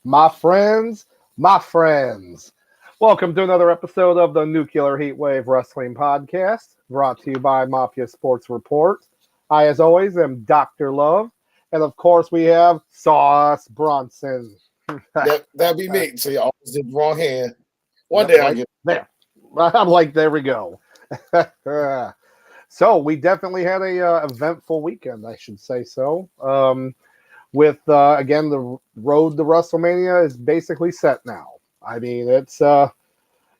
My friends, welcome to another episode of the Nuclear Heatwave Wrestling Podcast, brought to you by Mafia Sports Report. I, as always, am Dr. Love, and of course, we have Sauce Bronson. That'd be me. So you always did the wrong hand. One day I'll get there. I'm like, there we go. So we definitely had a eventful weekend, I should say so. With again, the road to WrestleMania is basically set now. I mean, it's it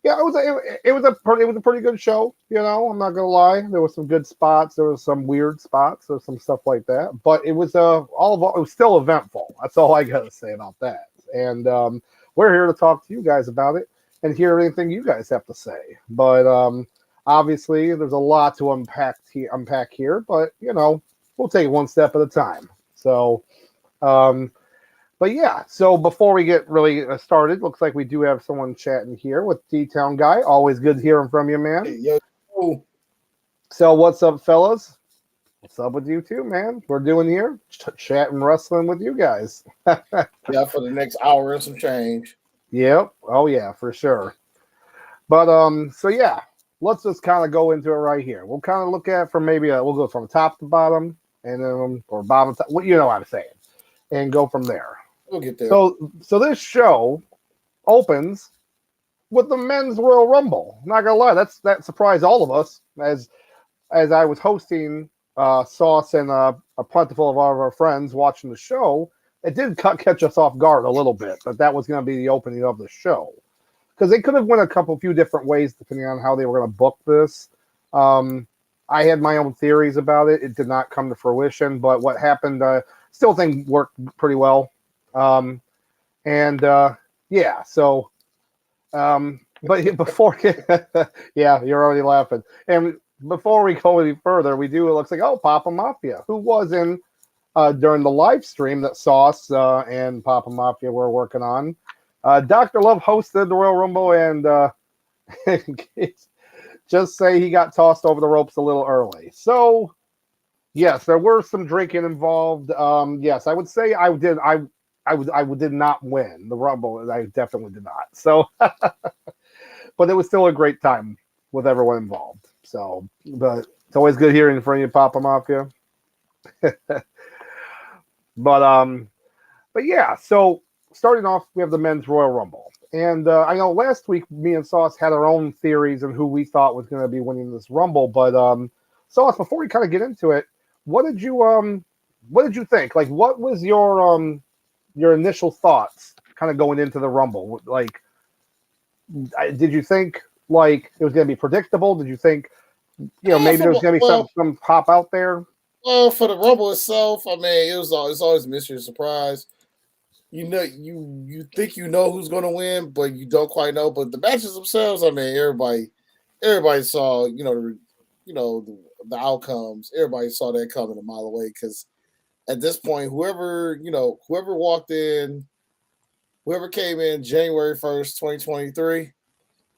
was a pretty good show. You know, I'm not gonna lie. There were some good spots. There was some weird spots. There was some stuff like that. But it was it was still eventful. That's all I gotta say about that. And we're here to talk to you guys about it and hear anything you guys have to say. But obviously, there's a lot to unpack here. But you know, we'll take it one step at a time. So. But yeah, so before we get really started, looks like we do have someone chatting here with D-Town Guy. Always good hearing from you, man. Hey, yo. So what's up, fellas? What's up with you too, man? We're doing here chatting wrestling with you guys. Yeah, for the next hour and some change. Yep. Oh yeah, for sure. But so yeah, let's just kind of go into it right here. We'll kind of look at from we'll go from top to bottom and then or bottom to what you know what I'm saying. And go from there. We'll get there. So this show opens with the men's Royal Rumble. Not gonna lie, that surprised all of us as I was hosting Sauce and a plentiful of our friends watching the show. It did catch us off guard a little bit that was going to be the opening of the show because they could have went a few different ways depending on how they were going to book this. I had my own theories about it. It did not come to fruition, but what happened? Still think worked pretty well. Yeah, so but before yeah, you're already laughing. And before we go any further, it looks like Papa Mafia, who was in during the live stream that Sauce and Papa Mafia were working on. Dr. Love hosted the Royal Rumble and just say he got tossed over the ropes a little early. So yes, there were some drinking involved. Yes, I would say I did not win the Rumble. I definitely did not. So, but it was still a great time with everyone involved. So, but it's always good hearing from you, Papa Mafia. But yeah. So starting off, we have the men's Royal Rumble, and I know last week me and Sauce had our own theories on who we thought was going to be winning this Rumble. But Sauce, before we kind of get into it. What did you think? Like, what was your initial thoughts kind of going into the Rumble? Like, did you think like it was going to be predictable? Did you think, maybe there was going to be some pop out there? Well, for the Rumble itself, I mean, it's always a mystery and surprise. You know, you think you know who's going to win, but you don't quite know. But the matches themselves, I mean, everybody saw, the outcomes, everybody saw that coming a mile away. Because at this point, whoever walked in, whoever came in January 1st, 2023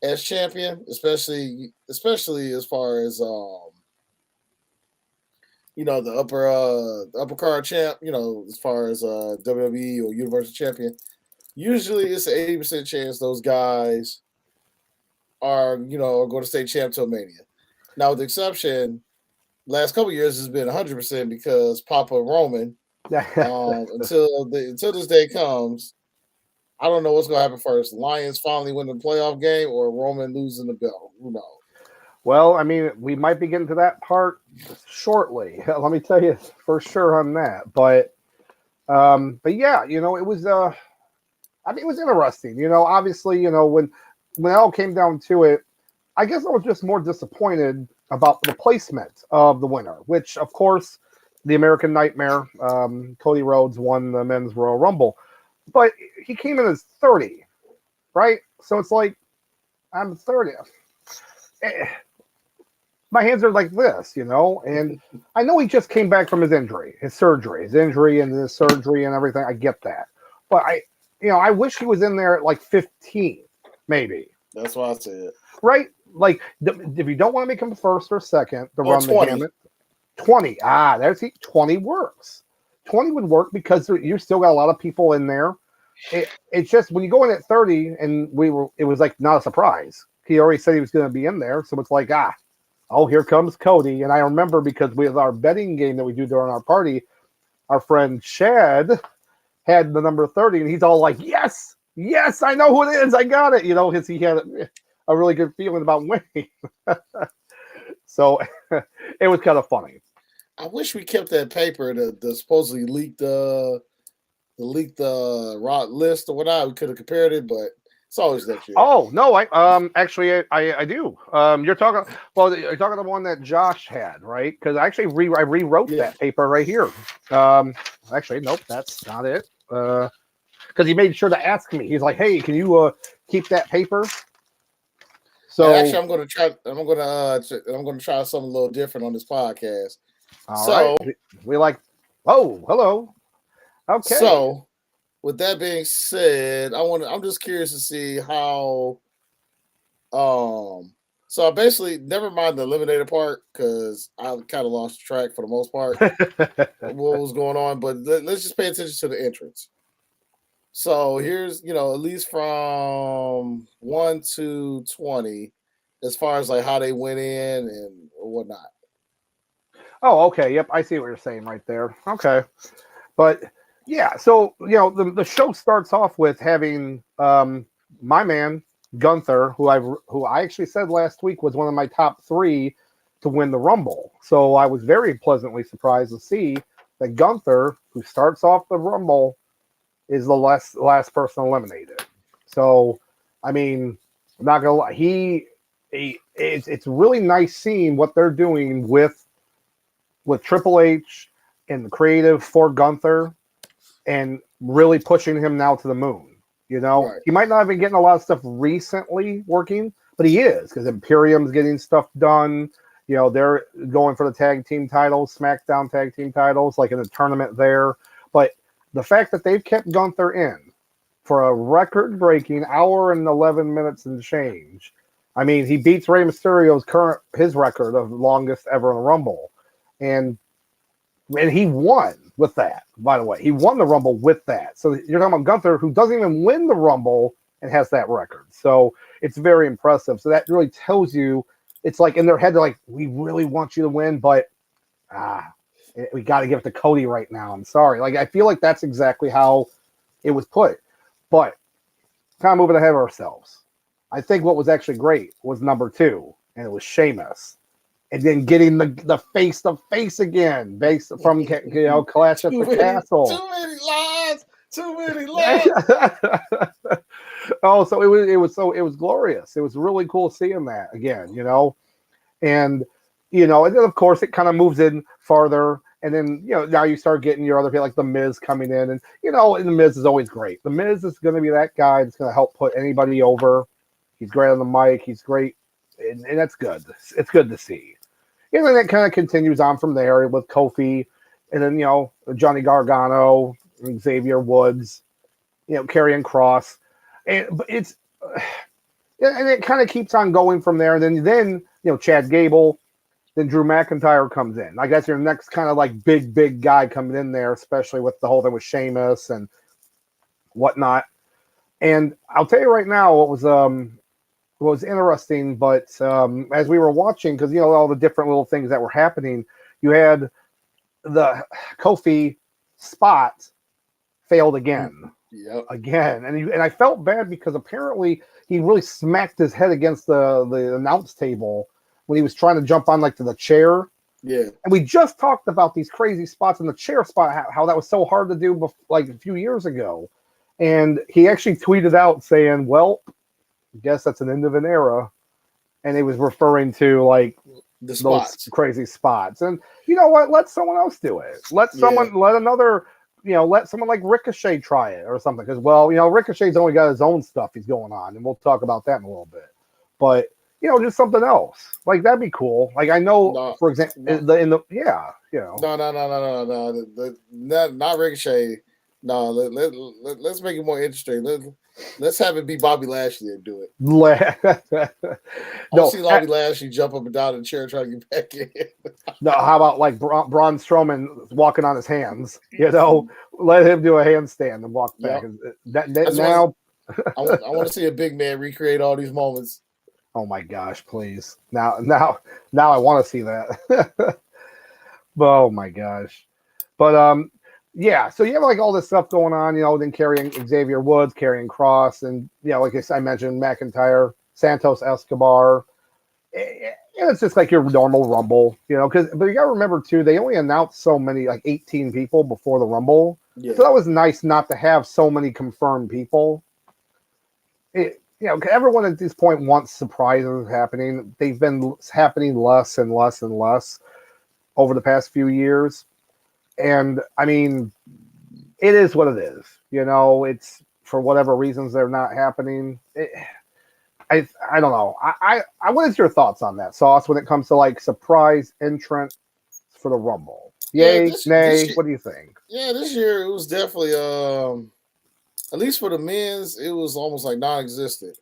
as champion, especially as far as the upper card champ, as far as WWE or Universal Champion, usually it's an 80% chance those guys are going to stay champ till Mania. Now, with the exception, last couple of years has been 100% because Papa Roman. Until this day comes, I don't know what's going to happen first. Lions finally win the playoff game, or Roman losing the belt. Who knows? Well, I mean, we might be getting to that part shortly. Let me tell you for sure on that. But yeah, it was it was interesting. Obviously, when it all came down to it, I guess I was just more disappointed about the placement of the winner, which, of course, the American Nightmare, Cody Rhodes, won the Men's Royal Rumble. But he came in as 30, right? So it's like, I'm 30. My hands are like this, and I know he just came back from his injury and his surgery and everything. I get that. But I wish he was in there at like 15, maybe. That's why I said. Right? Like, if you don't want to make him first or second to or run 20. the gamut, 20. 20 works. 20 would work because you still got a lot of people in there. It's just when you go in at 30, and it was like not a surprise. He already said he was going to be in there, so it's like, here comes Cody. And I remember because with our betting game that we do during our party, our friend Chad had the number 30, and he's all like, yes, I know who it is. I got it. Because he had a really good feeling about winning. So it was kind of funny. I wish we kept that paper, the supposedly leaked rod list or whatnot. We could have compared it, but it's always that shit. Oh no, actually I do. You're talking the one that Josh had, right? Because actually I rewrote that paper right here. Actually, nope, that's not it. Because he made sure to ask me. He's like, "Hey, can you keep that paper?" So and actually, I'm going to try something a little different on this podcast. All right. We like. Oh, hello. Okay. So, with that being said, I'm just curious to see how. So I basically never mind the eliminator part because I kind of lost track for the most part what was going on. But let's just pay attention to the entrance. So here's at least from 1 to 20, as far as like how they went in and whatnot. Oh, okay. Yep, I see what you're saying right there. Okay, but yeah, so the show starts off with having my man Gunther, who I actually said last week was one of my top 3 to win the Rumble. So I was very pleasantly surprised to see that Gunther, who starts off the Rumble, is the last person eliminated. So I mean, I'm not gonna lie, it's really nice seeing what they're doing with Triple H and the creative for Gunther, and really pushing him now to the moon. Right. He might not have been getting a lot of stuff recently working, but he is, because Imperium's getting stuff done. They're going for the tag team titles, SmackDown tag team titles, like in a tournament there. But the fact that they've kept Gunther in for a record-breaking hour and 11 minutes and change. I mean, he beats Rey Mysterio's his record of longest ever in a Rumble. And he won with that, by the way. He won the Rumble with that. So you're talking about Gunther, who doesn't even win the Rumble and has that record. So it's very impressive. So that really tells you, it's like in their head, they're like, we really want you to win, but we got to give it to Cody right now. I'm sorry. Like, I feel like that's exactly how it was put. But kind of moving ahead of ourselves. I think what was actually great was number 2, and it was Sheamus. And then getting the face again, based from Clash at the Castle. Too many lies. Oh, so it was glorious. It was really cool seeing that again, and and then of course it kind of moves in farther, and then now you start getting your other people like the Miz coming in, and and the Miz is always great. The Miz is going to be that guy that's going to help put anybody over. He's great on the mic. He's great, and that's good. It's good to see. And then it kind of continues on from there with Kofi, and then Johnny Gargano, and Xavier Woods, Karrion Kross, but it's and it kind of keeps on going from there. And then Chad Gable, then Drew McIntyre comes in. Like that's your next kind of like big guy coming in there, especially with the whole thing with Sheamus and whatnot. And I'll tell you right now what was interesting, but as we were watching, because all the different little things that were happening, you had the Kofi spot failed again. Yep. Again. And I felt bad because apparently he really smacked his head against the announce table when he was trying to jump on like to the chair. Yeah. And we just talked about these crazy spots in the chair spot, how that was so hard to do like a few years ago. And he actually tweeted out saying, well, I guess that's an end of an era. And he was referring to like the spots. Those crazy spots. And you know what? Let someone else do it. Let someone like Ricochet try it or something. Because, Ricochet's only got his own stuff he's going on. And we'll talk about that in a little bit. But, just something else. Like, that'd be cool. Like, I know, for example, No, not Ricochet. No, let's make it more interesting. Let's have it be Bobby Lashley and do it. See Bobby Lashley jump up and down in the chair trying to get back in. No, how about like Braun Strowman walking on his hands? Let him do a handstand and walk back. I want to see a big man recreate all these moments. Oh my gosh, please! Now I want to see that. Oh my gosh, but yeah, so you have like all this stuff going on, then carrying Xavier Woods, Karrion Kross, and like I mentioned, McIntyre, Santos Escobar. And it's just like your normal Rumble, but you gotta remember too, they only announced so many, like 18 people before the Rumble. Yeah. So that was nice not to have so many confirmed people. Everyone at this point wants surprises happening. They've been happening less and less and less over the past few years. And I mean, it is what it is. It's for whatever reasons they're not happening. I don't know. What is your thoughts on that, Sauce, when it comes to like surprise entrant for the Rumble? Yay, nay? What do you think? Yeah, this year it was definitely at least for the men's, it was almost like non-existent.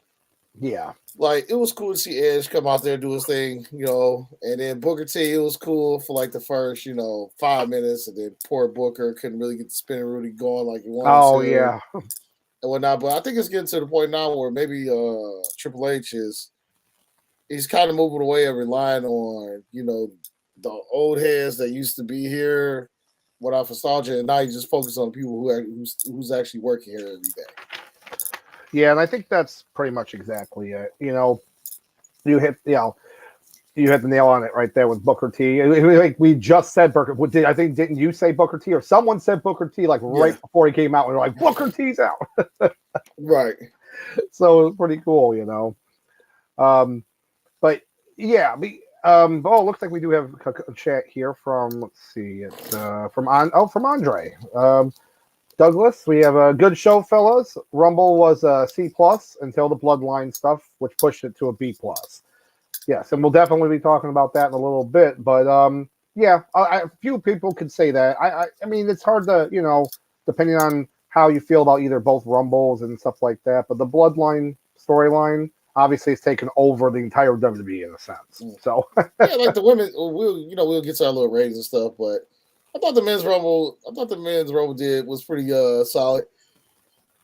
Yeah. Like, it was cool to see Edge come out there and do his thing, and then Booker T, it was cool for like the first, 5 minutes, and then poor Booker couldn't really get the spinning routine going like he wanted to. Oh, yeah. And whatnot. But I think it's getting to the point now where maybe Triple H he's kind of moving away and relying on, the old heads that used to be here without nostalgia, and now he's just focused on people who's actually working here every day. Yeah, and I think that's pretty much exactly it. You hit the nail on it right there with Booker T. Like we just said Booker. Didn't you say Booker T, or someone said Booker T right before he came out? And we're like, Booker T's out. Right. So it was pretty cool, But yeah, looks like we do have a chat here from. Let's see, it's from Andre. Douglas, we have a good show, fellas. Rumble was a C+ until the Bloodline stuff, which pushed it to a B+. Yes, and we'll definitely be talking about that in a little bit. But a few people could say that. I mean, it's hard to, depending on how you feel about either both Rumbles and stuff like that. But the Bloodline storyline obviously has taken over the entire WWE in a sense. So like the women, we'll get to our little ratings and stuff, but. I thought the men's rumble was pretty solid.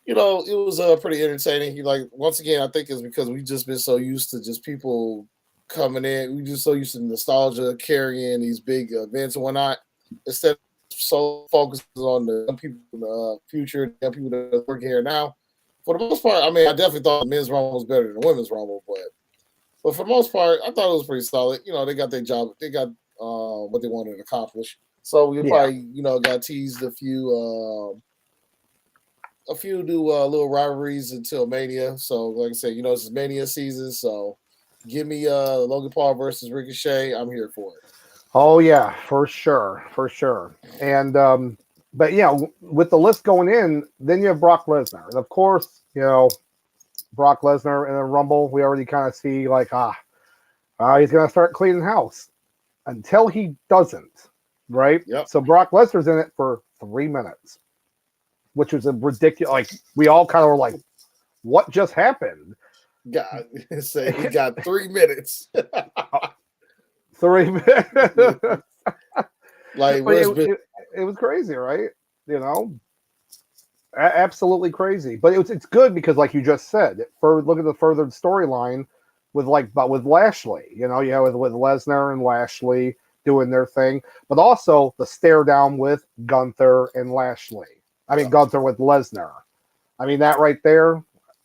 It was pretty entertaining. Once again, I think it's because we've just been so used to just people coming in. We're just so used to nostalgia carrying these big events and whatnot. Instead of so focused on the young people in the future, the young people that are working here now. For the most part, I mean, I definitely thought the men's rumble was better than the women's rumble, but for the most part, I thought it was pretty solid. They got their job. They got what they wanted to accomplish. So we probably, got teased a few new little rivalries until Mania. So like I said, this is Mania season. So give me Logan Paul versus Ricochet. I'm here for it. Oh yeah, for sure. And but with the list going in, then you have Brock Lesnar, and of course, Brock Lesnar in a Rumble. We already kind of see like he's gonna start cleaning house. until he doesn't, right? Yep. So Brock Lesnar's in it for 3 minutes, which was a ridiculous. Like we all kind of were like, "What just happened?" God, say he got 3 minutes. 3 minutes. Like it was crazy, right? You know, absolutely crazy. But it's good because, like you just said, look at the furthered storyline with Lashley. You know, with Lesnar and Lashley doing their thing, but also the stare down with Gunther and Lashley. I mean, Gunther with Lesnar. I mean, that right there.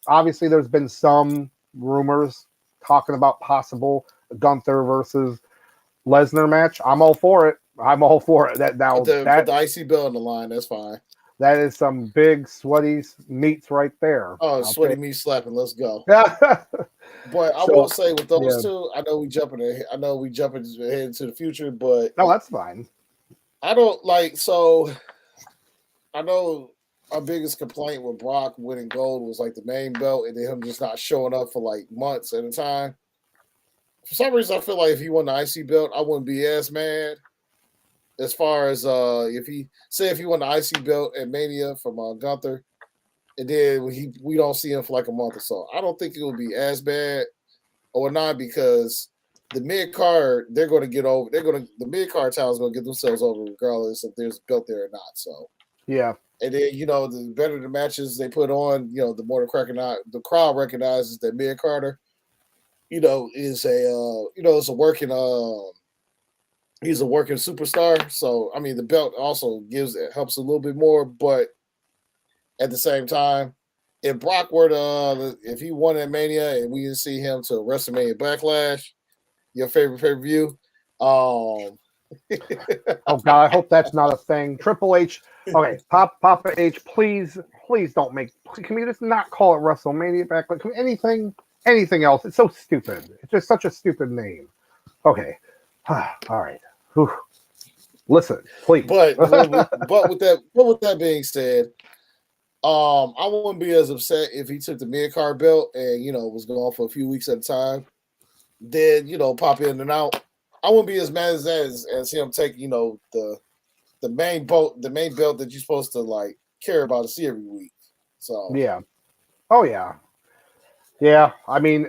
Obviously, there's been some rumors talking about possible Gunther versus Lesnar match. I'm all for it. I'm all for it. Put the IC belt on the line. That's fine. That is some big sweaty meats right there. Oh, sweaty meat slapping. Let's go. But I will say with those two, I know we jumping ahead into the future, but no, that's fine. I don't like. So I know our biggest complaint with Brock winning gold was like the main belt and then him just not showing up for like months at a time. For some reason, I feel like if he won the IC belt, I wouldn't be as mad. As far as if he won the IC belt at Mania from Gunther, and then we don't see him for like a month or so, I don't think it would be as bad or not, because the mid card they're going to get over. The mid card talent is going to get themselves over regardless if there's a belt there or not. So yeah, and then the better the matches they put on, the more the crowd recognizes that mid carder, is a working he's a working superstar. So I mean, the belt also helps a little bit more, but at the same time, if Brock if he won at Mania and we didn't see him to WrestleMania Backlash, your favorite pay-per-view, oh God, I hope that's not a thing. Triple H, okay, Papa H, please don't can we just not call it WrestleMania Backlash? Anything else? It's so stupid. It's just such a stupid name. Okay, all right. Whew. Listen, please. But with that being said, I wouldn't be as upset if he took the mid card belt and was gone for a few weeks at a time. Then pop in and out. I wouldn't be as mad as that as him taking the main belt that you're supposed to like care about to see every week. So yeah, oh yeah. I mean,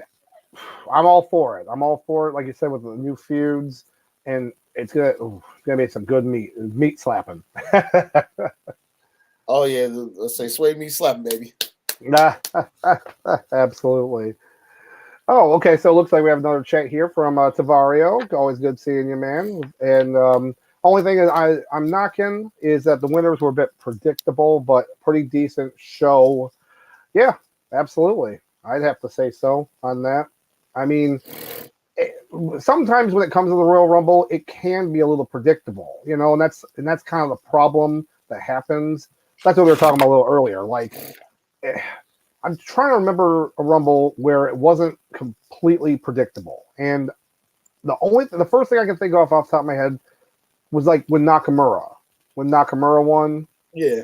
I'm all for it. Like you said, with the new feuds, and it's gonna be some good meat slapping. Oh yeah, let's say sway meat slapping, baby. Absolutely. Oh, okay. So it looks like we have another chat here from Tavario. Always good seeing you, man. And only thing I'm knocking is that the winners were a bit predictable, but pretty decent show. Yeah, absolutely. I'd have to say so on that. I mean, sometimes when it comes to the Royal Rumble, it can be a little predictable, and that's kind of the problem that happens. That's what we were talking about a little earlier. Like, I'm trying to remember a Rumble where it wasn't completely predictable, and the first thing I can think of off the top of my head was like when Nakamura won. Yeah.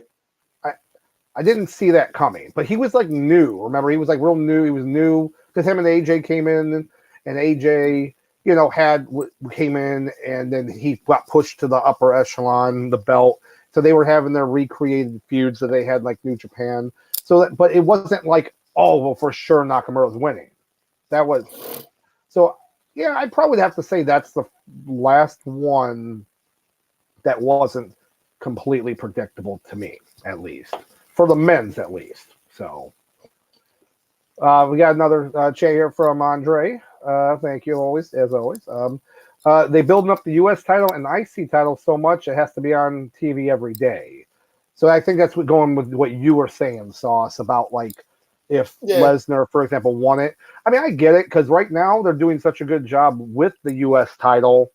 I didn't see that coming, but he was like new. Remember, he was like real new. He was new because him and AJ came in, and AJ, came in, and then he got pushed to the upper echelon, the belt. So they were having their recreated feuds that they had like New Japan. But it wasn't like, oh, well, for sure Nakamura's winning. Yeah, I probably would have to say that's the last one that wasn't completely predictable to me, at least. For the men's, at least. So, we got another chat here from Andre. Thank you, as always. They building up the U.S. title and IC title so much it has to be on TV every day. So I think that's going with what you were saying, Sauce, about like if Lesnar, for example, won it. I mean, I get it because right now they're doing such a good job with the U.S. title,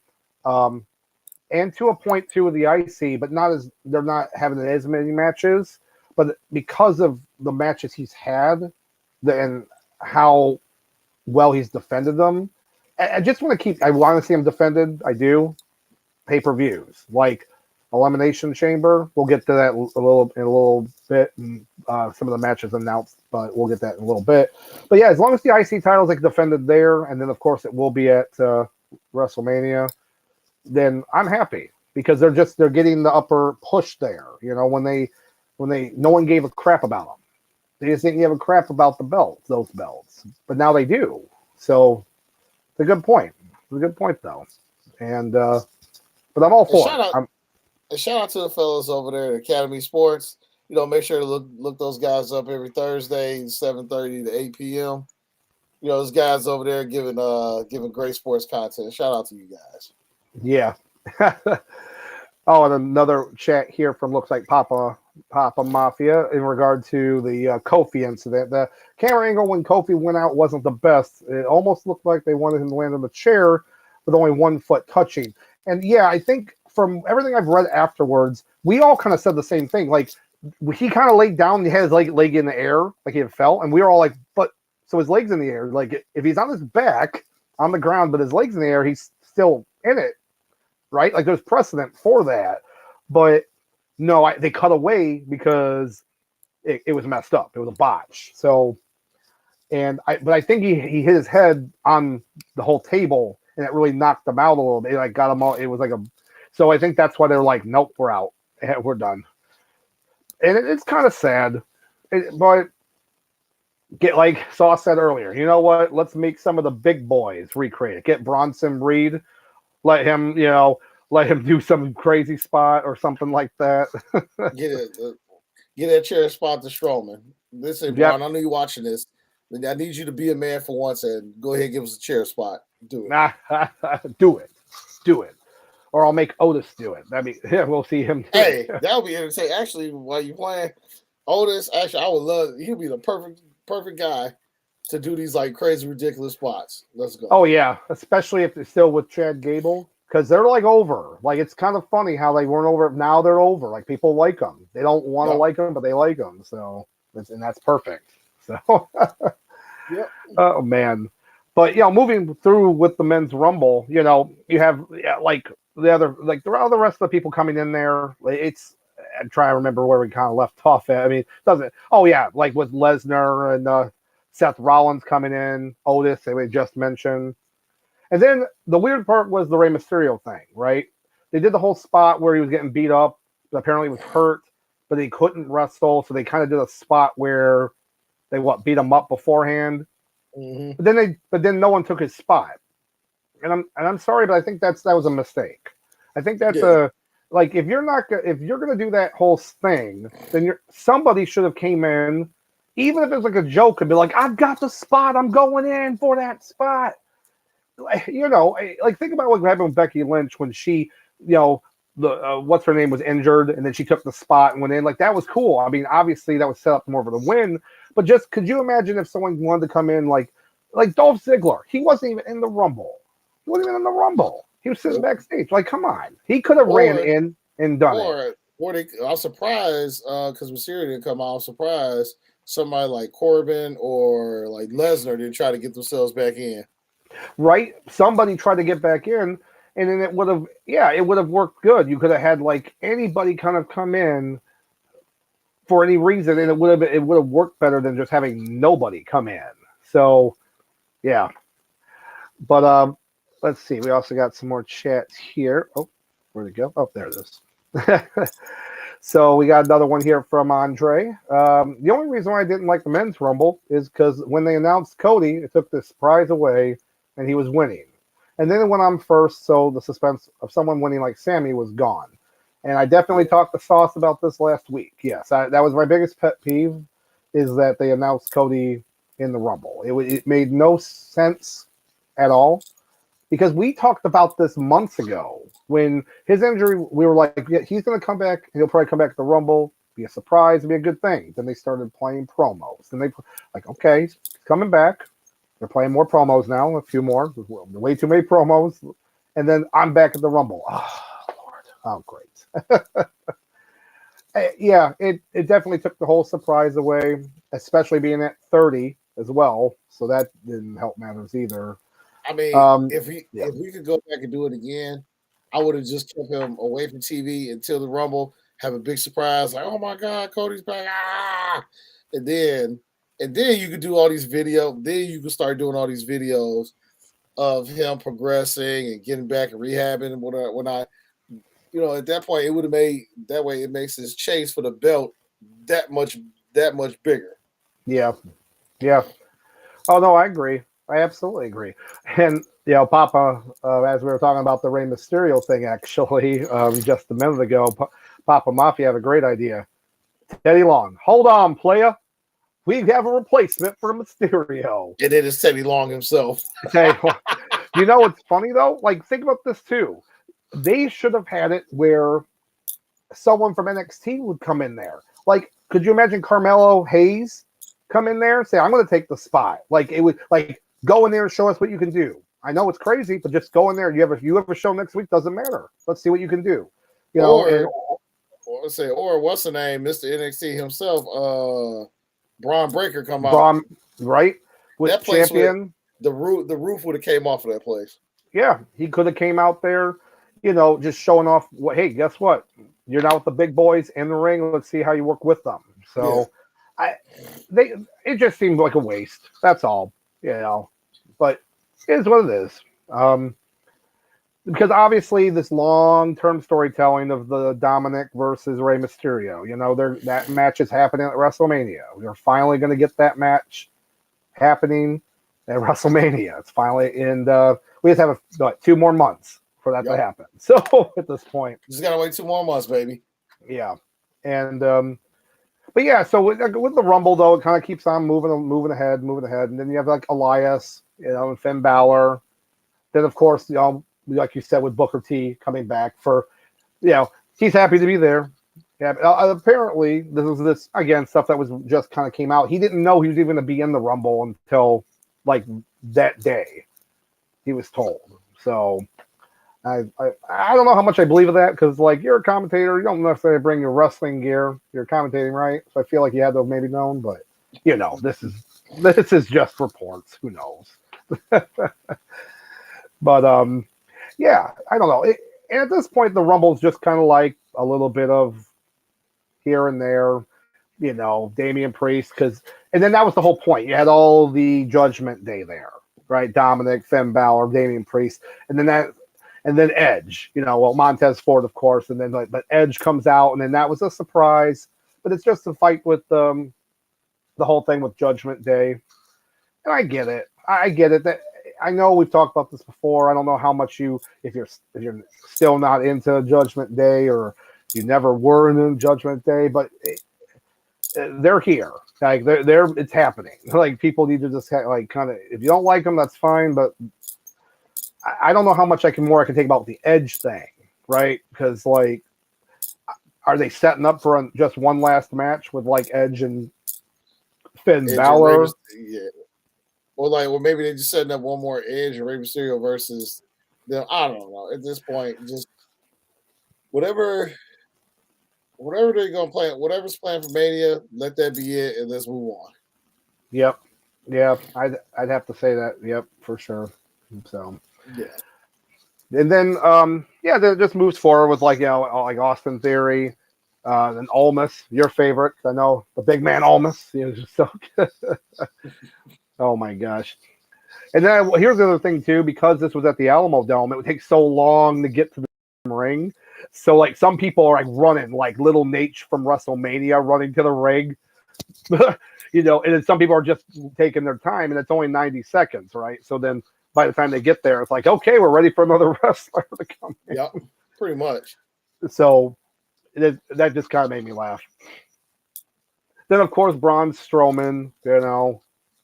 and to a point too with the IC, but they're not having as many matches. But because of the matches he's had and how well he's defended them, I just want to see him defended. I do. Pay-per-views like Elimination Chamber. We'll get to that in a little bit. And, some of the matches announced, but we'll get that in a little bit. But yeah, as long as the IC title's like defended there, and then of course it will be at WrestleMania. then I'm happy because they're getting the upper push there. You know, when no one gave a crap about them. They just didn't give a crap about those belts, but now they do. So it's a good point. It's a good point though, and but I'm all for it. And shout out to the fellas over there at Academy Sports. You know, make sure to look those guys up every Thursday, 7:30 to 8 p.m. You know, those guys over there giving great sports content. Shout out to you guys. Yeah. Oh, and another chat here from looks like Papa Mafia in regard to the Kofi incident. The camera angle when Kofi went out wasn't the best. It almost looked like they wanted him to land on the chair with only 1 foot touching. And yeah, I think from everything I've read afterwards, we all kind of said the same thing. Like he kind of laid down, he had his leg in the air, like he had fell, and we were all like, but so his leg's in the air. Like if he's on his back on the ground, but his leg's in the air, he's still in it. Right? Like there's precedent for that, but no, they cut away because it was messed up. It was a botch. So, but I think he hit his head on the whole table, and it really knocked him out a little bit. It like got him all. It was like so I think that's why they're like, nope, we're out. We're done. And it's kind of sad, but like Sauce said earlier, you know what? Let's make some of the big boys recreate it. Get Bronson Reed. Let him do some crazy spot or something like that. Get that chair spot to Strowman. Listen, Braun, I know you're watching this. I need you to be a man for once and go ahead and give us a chair spot. Do it. Do it. Or I'll make Otis do it. We'll see him. Hey, that would be entertaining. Actually, while you're playing Otis, I would love. He'd be the perfect guy to do these like crazy, ridiculous spots. Let's go. Oh yeah, especially if they're still with Chad Gable, because they're like over. Like it's kind of funny how they weren't over. Now they're over. Like people like them. They don't want to like them, but they like them. So that's perfect. So, yep. Oh man, but moving through with the men's rumble, you have like the rest of the people coming in there. I'm trying to remember where we kind of left off at. I mean, doesn't. Oh yeah, like with Lesnar and Seth Rollins coming in, Otis, they just mentioned. And then the weird part was the Rey Mysterio thing, right? They did the whole spot where he was getting beat up, but apparently he was hurt, but he couldn't wrestle, so they kind of did a spot where they beat him up beforehand. Mm-hmm. But then no one took his spot. And I'm sorry, but I think that was a mistake. I think that's if you're gonna do that whole thing, then somebody should have came in. Even if it's like a joke, and be like, I've got the spot. I'm going in for that spot. Like think about what happened with Becky Lynch when she, what's her name was injured, and then she took the spot and went in. Like that was cool. I mean, obviously that was set up more for the win. But just could you imagine if someone wanted to come in like Dolph Ziggler? He wasn't even in the Rumble. He wasn't even in the Rumble. He was sitting backstage. Like, come on. He could have ran in and done it. I was surprised because Mysterio didn't come out. I was surprised somebody like Corbin or like Lesnar didn't try to get themselves back in. Right? Somebody tried to get back in, and then it would have worked good. You could have had like anybody kind of come in for any reason, and it would have worked better than just having nobody come in. So, yeah. But let's see. We also got some more chats here. Oh, where'd it go? Oh, there it is. So we got another one here from Andre. The only reason why I didn't like the men's rumble is because when they announced Cody, it took the surprise away, and he was winning. And then it went on first, so the suspense of someone winning like Sammy was gone. And I definitely talked to Sauce about this last week. Yes, that was my biggest pet peeve, is that they announced Cody in the Rumble. It made no sense at all, because we talked about this months ago when his injury. We were like, yeah, he's going to come back. He'll probably come back to the Rumble, be a surprise, be a good thing. Then they started playing promos, and they like, okay, he's coming back. They're playing more promos now, a few more, way too many promos, and then I'm back at the Rumble. Oh Lord, oh great. Yeah, it definitely took the whole surprise away, especially being at 30 as well. So that didn't help matters either. I mean, if we could go back and do it again, I would have just kept him away from TV until the Rumble, have a big surprise, like, oh my God, Cody's back, and then you could do all these videos. Then you could start doing all these videos of him progressing and getting back and rehabbing. When I, at that point, it would have made that way. It makes his chase for the belt that much bigger. Yeah. Yeah. Oh no, I agree. I absolutely agree. And Papa, as we were talking about the Rey Mysterio thing, actually, just a minute ago, Papa Mafia had a great idea. Teddy Long, hold on, playa. We have a replacement for Mysterio. And then it's Teddy Long himself. Hey, you know what's funny though? Like, think about this too. They should have had it where someone from NXT would come in there. Like, could you imagine Carmelo Hayes come in there, say, "I'm going to take the spot." Like, it would go in there and show us what you can do. I know it's crazy, but just go in there. You have a show next week, doesn't matter. Let's see what you can do. Or what's the name, Mr. NXT himself, Braun Breaker come out. Right? With that place champion. The roof would have came off of that place. Yeah, he could have came out there, just showing off. Hey, guess what? You're now with the big boys in the ring. Let's see how you work with them. So, it just seemed like a waste. That's all, But it is what it is. Because obviously this long-term storytelling of the Dominic versus Rey Mysterio, that match is happening at WrestleMania. We're finally going to get that match happening at WrestleMania. It's finally, and we just have 2 more months for that to happen. So at this point, just gotta wait 2 more months, baby. Yeah, and but yeah, so with the Rumble though, it kind of keeps on moving ahead, and then you have like Elias, and Finn Balor. Then of course, like you said, with Booker T coming back for, he's happy to be there. Yeah, apparently this again stuff that was just kind of came out. He didn't know he was even going to be in the Rumble until like that day. He was told. So I don't know how much I believe of that, because like, you're a commentator, you don't necessarily bring your wrestling gear. You're commentating, right? So I feel like you had to have maybe known, but this is just reports. Who knows? But yeah, I don't know. And at this point, the Rumble's just kind of like a little bit of here and there, Damian Priest, and then that was the whole point. You had all the Judgment Day there, right? Dominic, Finn Balor, Damian Priest, and then Edge, Montez Ford, of course, and then but Edge comes out, and then that was a surprise. But it's just a fight with the whole thing with Judgment Day, and I get it. That I know we've talked about this before. I don't know how much if you're still not into Judgment Day, or you never were in Judgment Day, but they're here. Like they're it's happening. Like, people need to just kind of, if you don't like them, that's fine, but I don't know how much I can take about the Edge thing, right? Because like, are they setting up for just one last match with like Edge and Finn Balor? Yeah. Or maybe they're just setting up one more Edge or Rey Mysterio versus them. I don't know. At this point, just whatever they're gonna play, whatever's planned for Mania, let that be it, and let's move on. Yep. Yeah, I'd have to say that. Yep, for sure. So yeah. And then then it just moves forward with like Austin Theory, and Almas, your favorite. I know the big man Almas. Just so good. Oh my gosh. And then here's the other thing too, because this was at the Alamo Dome, it would take so long to get to the ring. So like, some people are like running, like little Nate from WrestleMania running to the ring. And then some people are just taking their time, and it's only 90 seconds, right? So then by the time they get there, it's like, okay, we're ready for another wrestler to come in. Yep, pretty much. So that just kind of made me laugh. Then of course, Braun Strowman,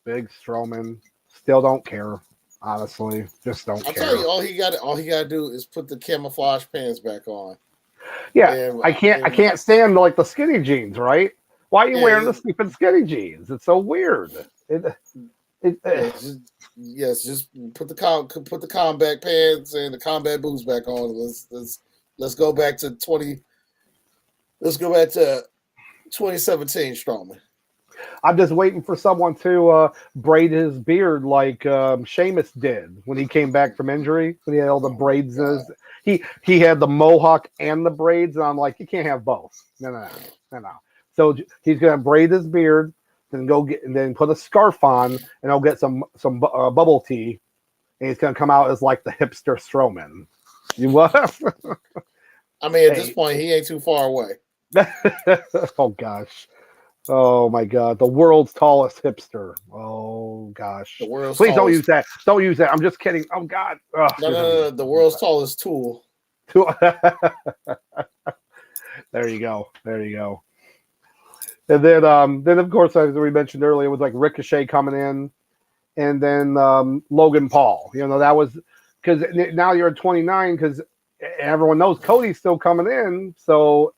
big Strowman, still don't care. Honestly, just don't care. I'll tell you, all he got to do is put the camouflage pants back on. Yeah, and I can't stand like the skinny jeans, right? Why are you wearing the stupid skinny jeans? It's so weird. Just put the combat pants and the combat boots back on. Let's go back to 2017 Strowman. I'm just waiting for someone to braid his beard like Sheamus did when he came back from injury. When he had all the braids. He had the mohawk and the braids, and I'm like, you can't have both. No. So he's gonna braid his beard, then then put a scarf on, and I'll get some bubble tea, and he's going to come out as like the hipster Strowman. You what? I mean, at this point, he ain't too far away. Oh gosh. Oh my god. The world's tallest hipster. Oh gosh. The world's Please tallest. don't use that. Don't use that. I'm just kidding. Oh god. Ugh. No. The world's tallest tool. There you go. And then of course, as we mentioned earlier, it was like Ricochet coming in, and then Logan Paul. You know, that was because now you're at 29 because everyone knows Cody's still coming in. So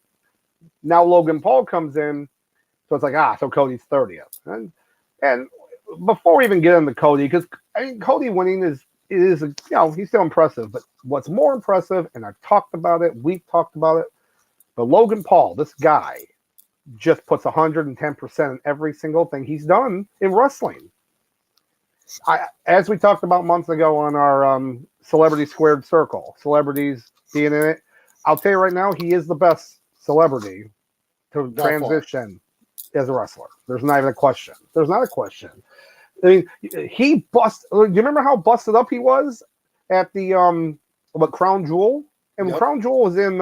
now Logan Paul comes in. So it's like, so Cody's 30th. And before we even get into Cody, because I mean, Cody winning is he's still impressive. But what's more impressive, and I've talked about it, we've talked about it, but Logan Paul, this guy, just puts 110% in every single thing he's done in wrestling. As we talked about months ago on our Celebrity Squared Circle, celebrities being in it, I'll tell you right now, he is the best celebrity to transition as a wrestler. There's not even a question. There's not a question. I mean, he busted. Do you remember how busted up he was at the Crown Jewel? And Crown Jewel was in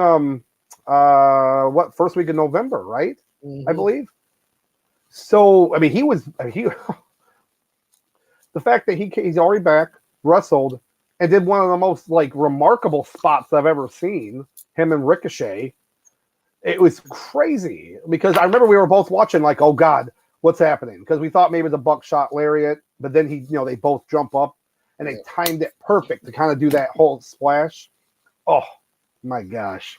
first week of November, right? Mm-hmm. I believe. So I mean, the fact that he's already back, wrestled, and did one of the most like remarkable spots I've ever seen. Him and Ricochet. It was crazy because I remember we were both watching like, oh God, what's happening? Because we thought maybe the buckshot lariat, but then they both jump up and they timed it perfect to kind of do that whole splash. Oh my gosh.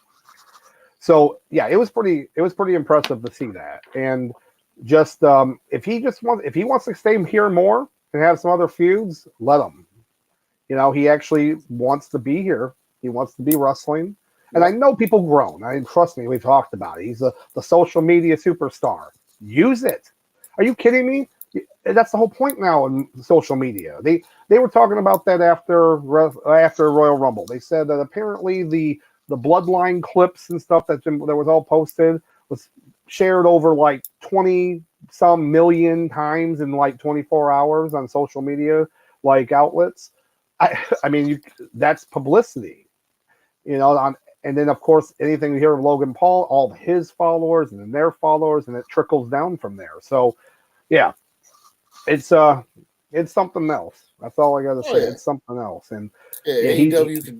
So yeah, it was pretty impressive to see that. And just if he wants to stay here more and have some other feuds, let him. You know, he actually wants to be here. He wants to be wrestling. And I know people groan. I mean, trust me, we've talked about it. He's the social media superstar. Use it. Are you kidding me? That's the whole point now in social media. They were talking about that after Royal Rumble. They said that apparently the Bloodline clips and stuff that was all posted was shared over like 20-some million times in like 24 hours on social media like outlets. I mean, that's publicity. You know, and then, of course, anything you hear of Logan Paul, all of his followers and then their followers, and it trickles down from there. So, yeah, it's something else. That's all I got to say. Yeah. It's something else. And AEW can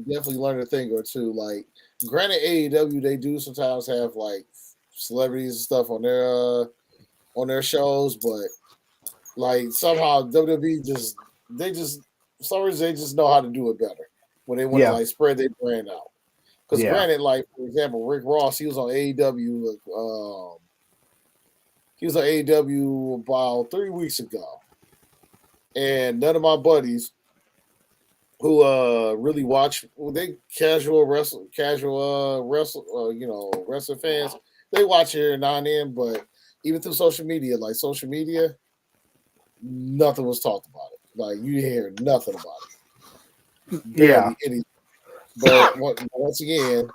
definitely learn a thing or two. Like, granted, AEW, they do sometimes have like celebrities and stuff on their shows, but like somehow WWE they just know how to do it better. When they want to like spread their brand out, because granted, like for example, Rick Ross, he was on AEW. He was on AEW about 3 weeks ago, and none of my buddies who really watch, they wrestling fans, they watch here and now and then, but even through social media, nothing was talked about it. Like you didn't hear nothing about it. Barely anything. But once again,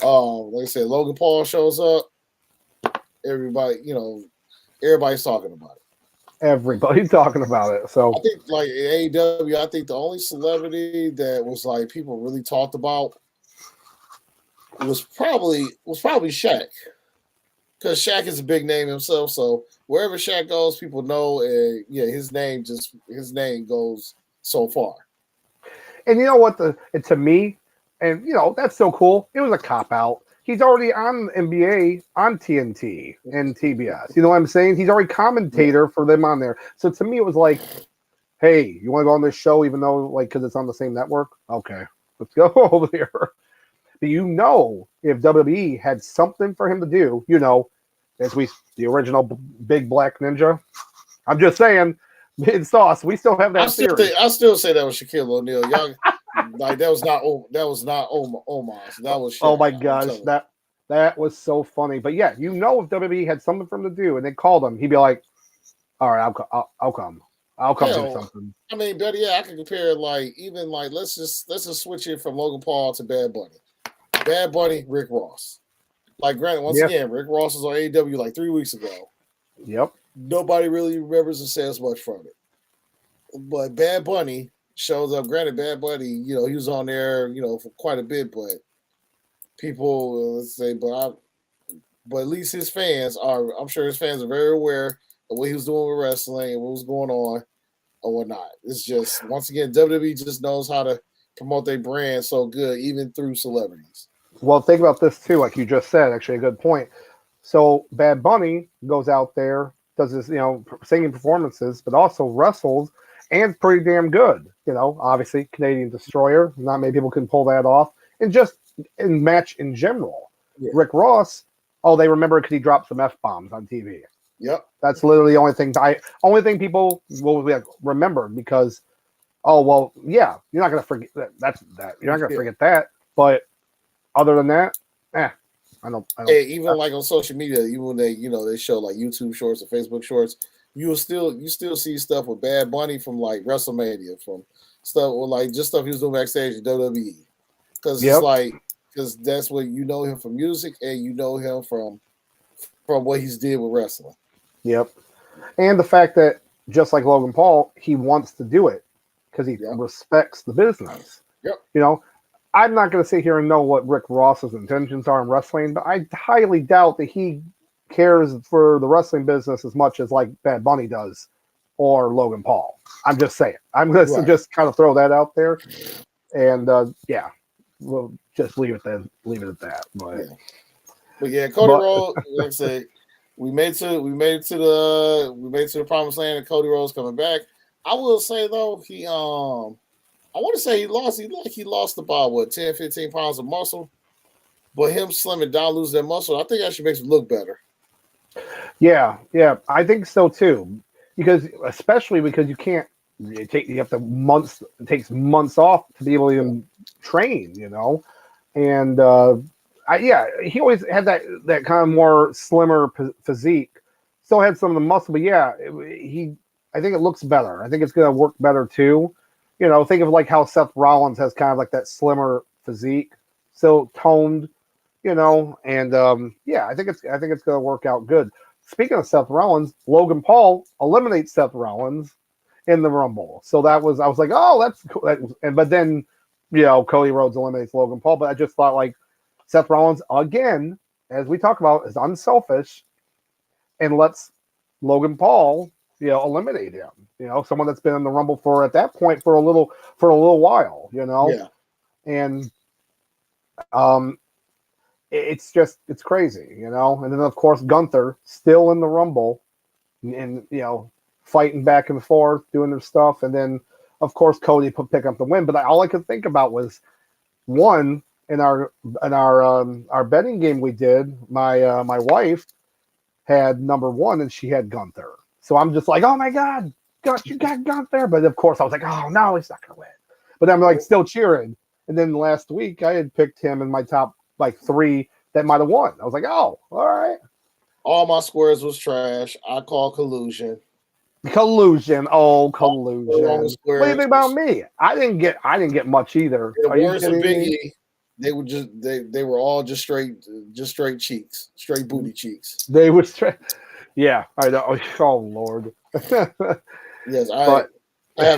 like I said, Logan Paul shows up. Everybody's talking about it. Everybody's talking about it. So I think like AEW, I think the only celebrity that was like people really talked about was probably Shaq. Because Shaq is a big name himself, so wherever Shaq goes, people know. His name goes so far. And you know what? To me, and that's so cool. It was a cop out. He's already on NBA on TNT and TBS. You know what I'm saying? He's already commentator for them on there. So to me, it was like, hey, you want to go on this show, even though because it's on the same network? Okay, let's go over there. But if WWE had something for him to do, the original Big Black Ninja. I'm just saying. In Sauce, we still have that theory. I still say that was Shaquille O'Neal. Young, like that was not Omar. So that was. Shaq, oh my gosh, that was so funny. But yeah, if WWE had something for him to do, and they called him, he'd be like, "All right, I'll come. I'll come do something." I mean, better yet, I can compare let's just switch it from Logan Paul to Bad Bunny. Bad Bunny, Rick Ross. Like granted, once again, Rick Ross was on AEW like 3 weeks ago. Yep. Nobody really remembers and says much from it. But Bad Bunny shows up. Granted, Bad Bunny, he was on there, for quite a bit, but people, let's say, but at least his fans are. I'm sure his fans are very aware of what he was doing with wrestling and what was going on or whatnot. It's just once again, WWE just knows how to promote their brand so good, even through celebrities. Well, think about this too, like you just said, actually a good point. So Bad Bunny goes out there, does his, singing performances, but also wrestles and pretty damn good. Obviously Canadian Destroyer. Not many people can pull that off. And just in match in general. Yeah. Rick Ross, they remember because he dropped some F-bombs on TV. Yep. That's literally the only thing people will remember because, you're not gonna forget that. You're not gonna forget that. But other than that, I don't. Hey, even like on social media, even when they show like YouTube shorts or Facebook shorts, you still see stuff with Bad Bunny from like WrestleMania, from stuff with like just stuff he was doing backstage at WWE, because it's like that's what you know him from music and you know him from what he's did with wrestling. Yep, and the fact that just like Logan Paul, he wants to do it because he respects the business. Yep. I'm not going to sit here and know what Rick Ross's intentions are in wrestling, but I highly doubt that he cares for the wrestling business as much as like Bad Bunny does or Logan Paul. I'm just saying. I'm going to just kind of throw that out there, and we'll just leave it at that. But yeah, Cody Rhodes, like I said, we made to the promised land, and Cody Rhodes coming back. I will say though, I want to say he lost about 10, 15 pounds of muscle, but him slimming down, losing that muscle, I think actually makes him look better. Yeah, I think so too. Especially because you can't you have to months. It takes months off to be able to even train, and he always had that kind of more slimmer physique. Still had some of the muscle, but I think it looks better. I think it's going to work better too. Think of like how Seth Rollins has kind of like that slimmer physique, so toned, and I think it's going to work out good. Speaking of Seth Rollins, Logan Paul eliminates Seth Rollins in the Rumble, so I was like, oh, that's cool. But then, Cody Rhodes eliminates Logan Paul, but I just thought like Seth Rollins again, as we talk about, is unselfish and lets Logan Paul eliminate him. Someone that's been in the Rumble for at that point for a little while. And it's crazy. And then of course Gunther still in the Rumble, and fighting back and forth, doing their stuff, and then of course Cody pick up the win. But all I could think about was one in our betting game we did. My wife had number 1 and she had Gunther. So I'm just like, oh my God, you got Gunther. But of course I was like, oh no, he's not gonna win. But I'm like still cheering. And then last week I had picked him in my top like 3 that might have won. I was like, oh, all right. All my squares was trash. I call collusion. Collusion. Oh, collusion. What do you think about me? I didn't get much either. Are you kidding me? They were they were all just straight cheeks, straight booty cheeks. They were straight. Yeah, I know. Oh Lord. Yes, I have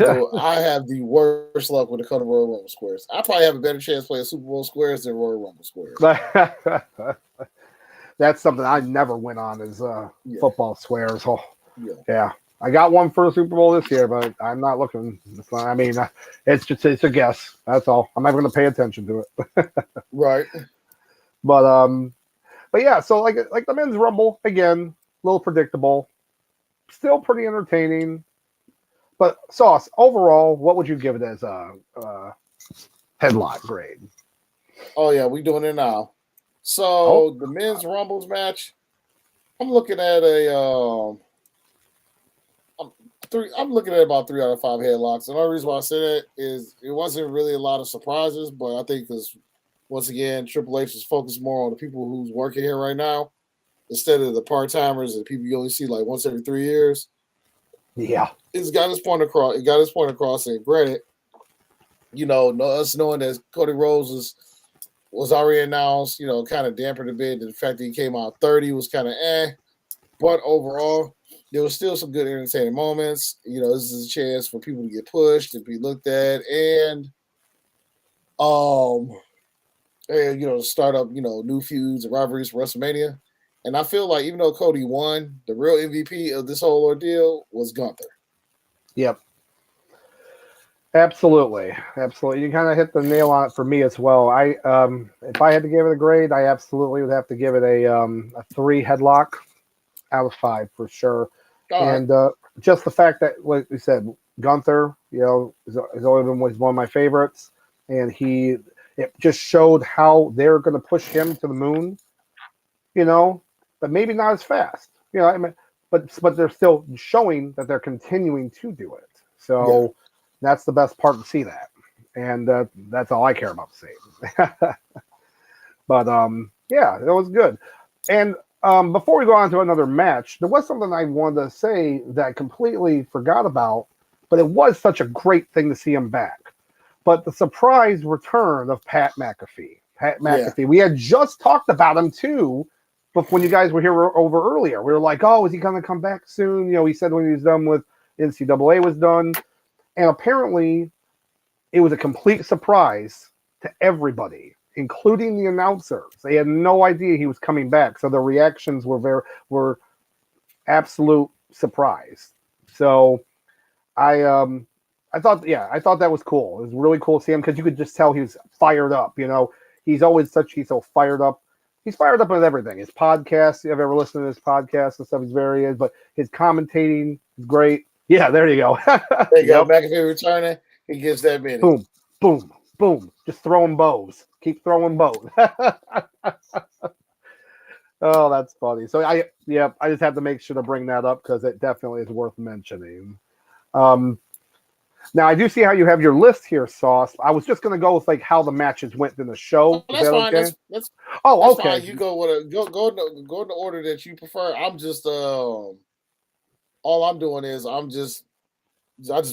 the worst luck with the color Royal Rumble squares. I probably have a better chance playing Super Bowl squares than Royal Rumble squares. That's something I never went on is football squares. Oh, yeah. I got one for the Super Bowl this year, but I'm not looking. It's a guess. That's all. I'm not going to pay attention to it. Right. But yeah. So like the men's Rumble again, a little predictable, still pretty entertaining. But Sauce, overall, what would you give it as a headlock grade? Oh yeah, we doing it now. So the men's Rumbles match, I'm looking at I'm looking at about 3 out of 5 headlocks. And the only reason why I say that is it wasn't really a lot of surprises, but I think because once again, Triple H is focused more on the people who's working here right now instead of the part-timers and people you only see like once every 3 years. Yeah. It's got his point across. It got his point across. And granted, us knowing that Cody Rhodes was already announced, kind of dampened a bit. The fact that he came out 30 was kind of But overall, there was still some good entertaining moments. This is a chance for people to get pushed and be looked at, and start up new feuds and rivalries for WrestleMania. And I feel like even though Cody won, the real MVP of this whole ordeal was Gunther. Yep. Absolutely. You kind of hit the nail on it for me as well. If I had to give it a grade, I absolutely would have to give it a 3 headlock out of 5 for sure. And just the fact that, like we said, Gunther, has always been one of my favorites, and it just showed how they're going to push him to the moon, but maybe not as fast, but they're still showing that they're continuing to do it. So that's the best part to see that, and that's all I care about to see. But it was good. And before we go on to another match, there was something I wanted to say that I completely forgot about, but it was such a great thing to see him back. But the surprise return of Pat McAfee. We had just talked about him too, but when you guys were here over earlier, we were like, "Oh, is he going to come back soon?" He said when he was done with NCAA was done, and apparently, it was a complete surprise to everybody, including the announcers. They had no idea he was coming back, so the reactions were absolute surprise. So, I thought that was cool. It was really cool to see him because you could just tell he was fired up. He's so fired up. He's fired up with everything. His podcast, if you've ever listened to his podcast and stuff, he's very is. But his commentating is great. Yeah, there you go. There you go. McAfee returning. He gives that minute. Boom, boom, boom. Just throwing bows. Keep throwing bows. Oh, that's funny. So I just have to make sure to bring that up because it definitely is worth mentioning. Now I do see how you have your list here, Sauce. I was just going to go with like how the matches went in the show. That's fine. Okay? That's okay. Fine. You go in the order that you prefer. I'm just all I'm doing is I just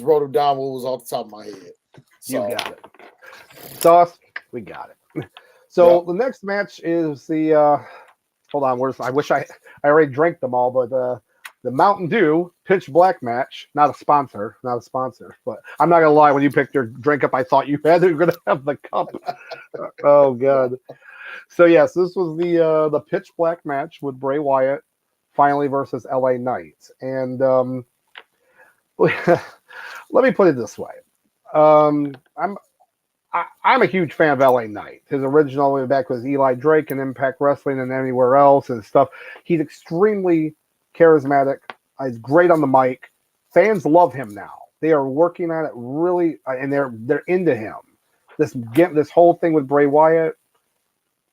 wrote them down what was off the top of my head. So. You got it, Sauce. We got it. So the next match is the. Hold on. I wish I already drank them all, but the Mountain Dew Pitch Black match. Not a sponsor, but I'm not gonna lie. When you picked your drink up, I thought you were gonna have the cup. Oh god. So yes, this was the Pitch Black match with Bray Wyatt finally versus LA Knight, and let me put it this way. I'm a huge fan of LA Knight. His original way back was Eli Drake and Impact Wrestling and anywhere else and stuff. He's extremely charismatic. He's great on the mic. Fans love him now. They are working on it really, and they're into him. This whole thing with Bray Wyatt,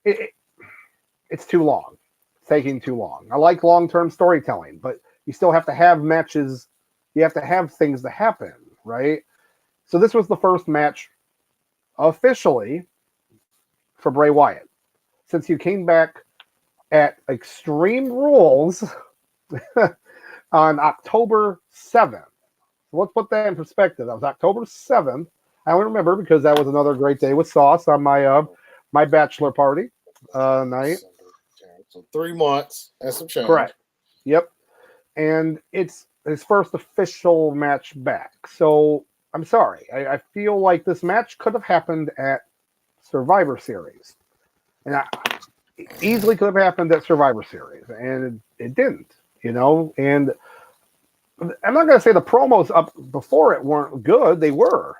it's too long. It's taking too long. I like long-term storytelling, but you still have to have matches. You have to have things to happen, right? So this was the first match officially for Bray Wyatt since he came back at Extreme Rules on October 7th. So let's put that in perspective. That was October 7th. I don't remember because that was another great day with Sauce on my bachelor party night. So 3 months and some change. Correct. Yep. And it's his first official match back. So I'm sorry. I feel like this match could have happened at Survivor Series. And it easily could have happened at Survivor Series. And it didn't, And I'm not going to say the promos up before it weren't good. They were,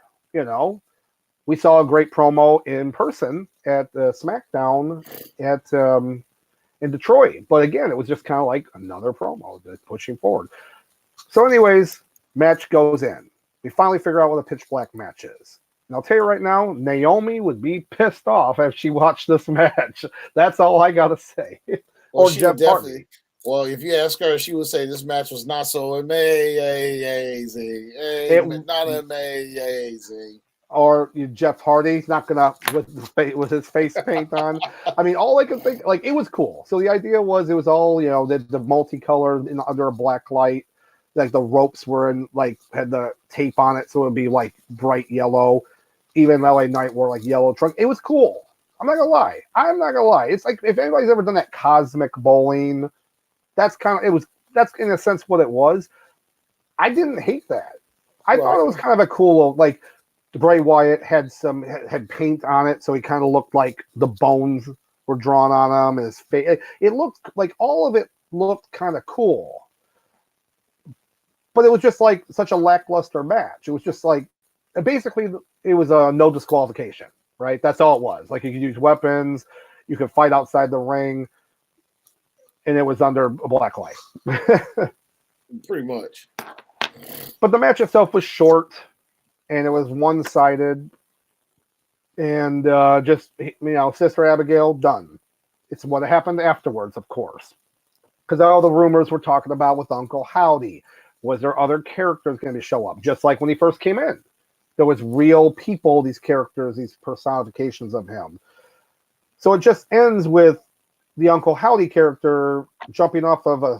We saw a great promo in person at SmackDown in Detroit. But again, it was just kind of like another promo that's pushing forward. So anyways, match goes in. We finally figure out what a Pitch Black match is. And I'll tell you right now, Naomi would be pissed off if she watched this match. That's all I got to say. Well, or Jeff Hardy. Well, if you ask her, she would say this match was not so amazing. Not amazing. Or Jeff Hardy, not gonna with his face paint on. I mean, all I can think, it was cool. So the idea was it was all the multicolored under a black light. Like the ropes were had the tape on it, so it would be bright yellow. Even LA Knight wore yellow trunk. It was cool. I'm not gonna lie. It's like if anybody's ever done that cosmic bowling, that's it was that's in a sense what it was. I didn't hate that. I Right. thought it was kind of a cool, like Bray Wyatt had paint on it, so he kind of looked like the bones were drawn on him, and his face. It looked like all of it looked kind of cool, but it was just like such a lackluster match. It was just like basically it was a no disqualification, right? That's all it was. Like you could use weapons, you could fight outside the ring, and it was under a black light. Pretty much. But the match itself was short, and it was one-sided, and just, Sister Abigail, done. It's what happened afterwards, of course, because all the rumors were talking about with Uncle Howdy. Was there other characters going to show up? Just like when he first came in, there was real people, these characters, these personifications of him. So it just ends with the Uncle Howdy character jumping off of a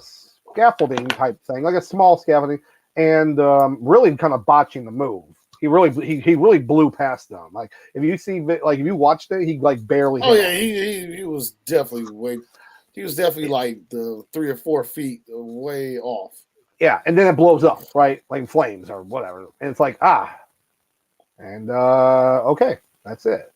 scaffolding type thing, like a small scaffolding, and really kind of botching the move. He really blew past them. Like if you watched it, he like barely. Oh yeah, he was definitely He was definitely like the 3 or 4 feet way off. Yeah, and then it blows up, right? Like flames or whatever. And it's like, and okay, that's it.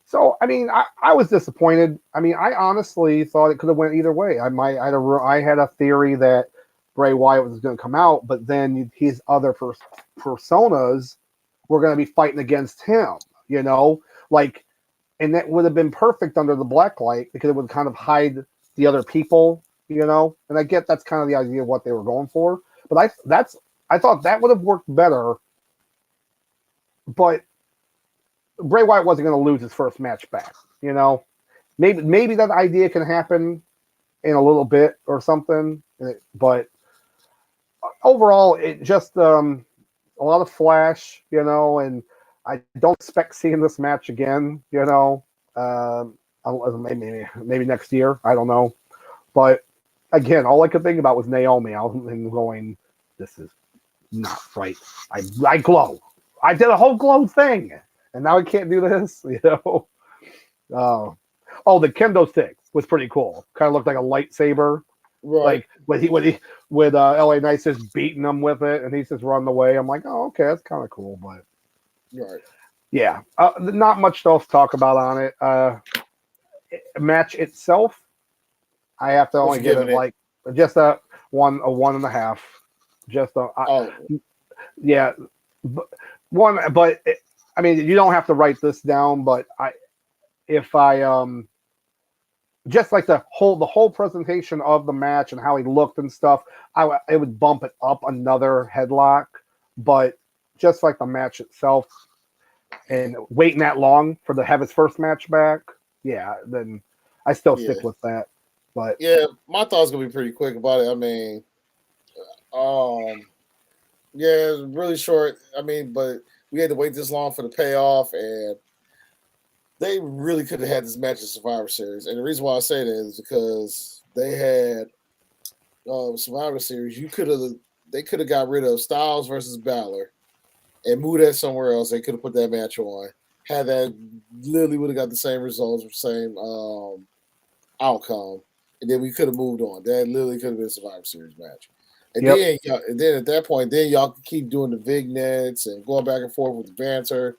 So, I mean, I was disappointed. I mean, I honestly thought it could have went either way. I had a theory that Bray Wyatt was going to come out, but then his other personas were going to be fighting against him, like, and that would have been perfect under the black light because it would kind of hide the other people, and I get that's kind of the idea of what they were going for, but I thought that would have worked better, but Bray Wyatt wasn't going to lose his first match back, maybe that idea can happen in a little bit or something, but overall, it just a lot of flash, and I don't expect seeing this match again, maybe next year. I don't know. But again, all I could think about was Naomi. I was going, this is not right. I glow. I did a whole glow thing, and now I can't do this, Oh, the kendo stick was pretty cool. Kind of looked like a lightsaber. Right. Like with LA Knight's just beating him with it, and he's just running away. I'm like, oh, okay, that's kind of cool, but right. Yeah, not much else to talk about on it. Match itself, I have to only give it like just a 1.5. Just yeah, one. But I mean, you don't have to write this down, but if I just like the whole presentation of the match and how he looked and stuff, it would bump it up another headlock. But just like the match itself, and waiting that long for have his first match back, then I still stick with that. But yeah, my thoughts gonna be pretty quick about it. I mean, it's really short. I mean, but we had to wait this long for the payoff, and they really could have had this match in Survivor Series. And the reason why I say that is because they had Survivor Series. They could have got rid of Styles versus Balor and moved that somewhere else. They could have put that match on. Had that, literally would have got the same results, same outcome, and then we could have moved on. That literally could have been a Survivor Series match. And then at that point, then y'all could keep doing the vignettes and going back and forth with the banter.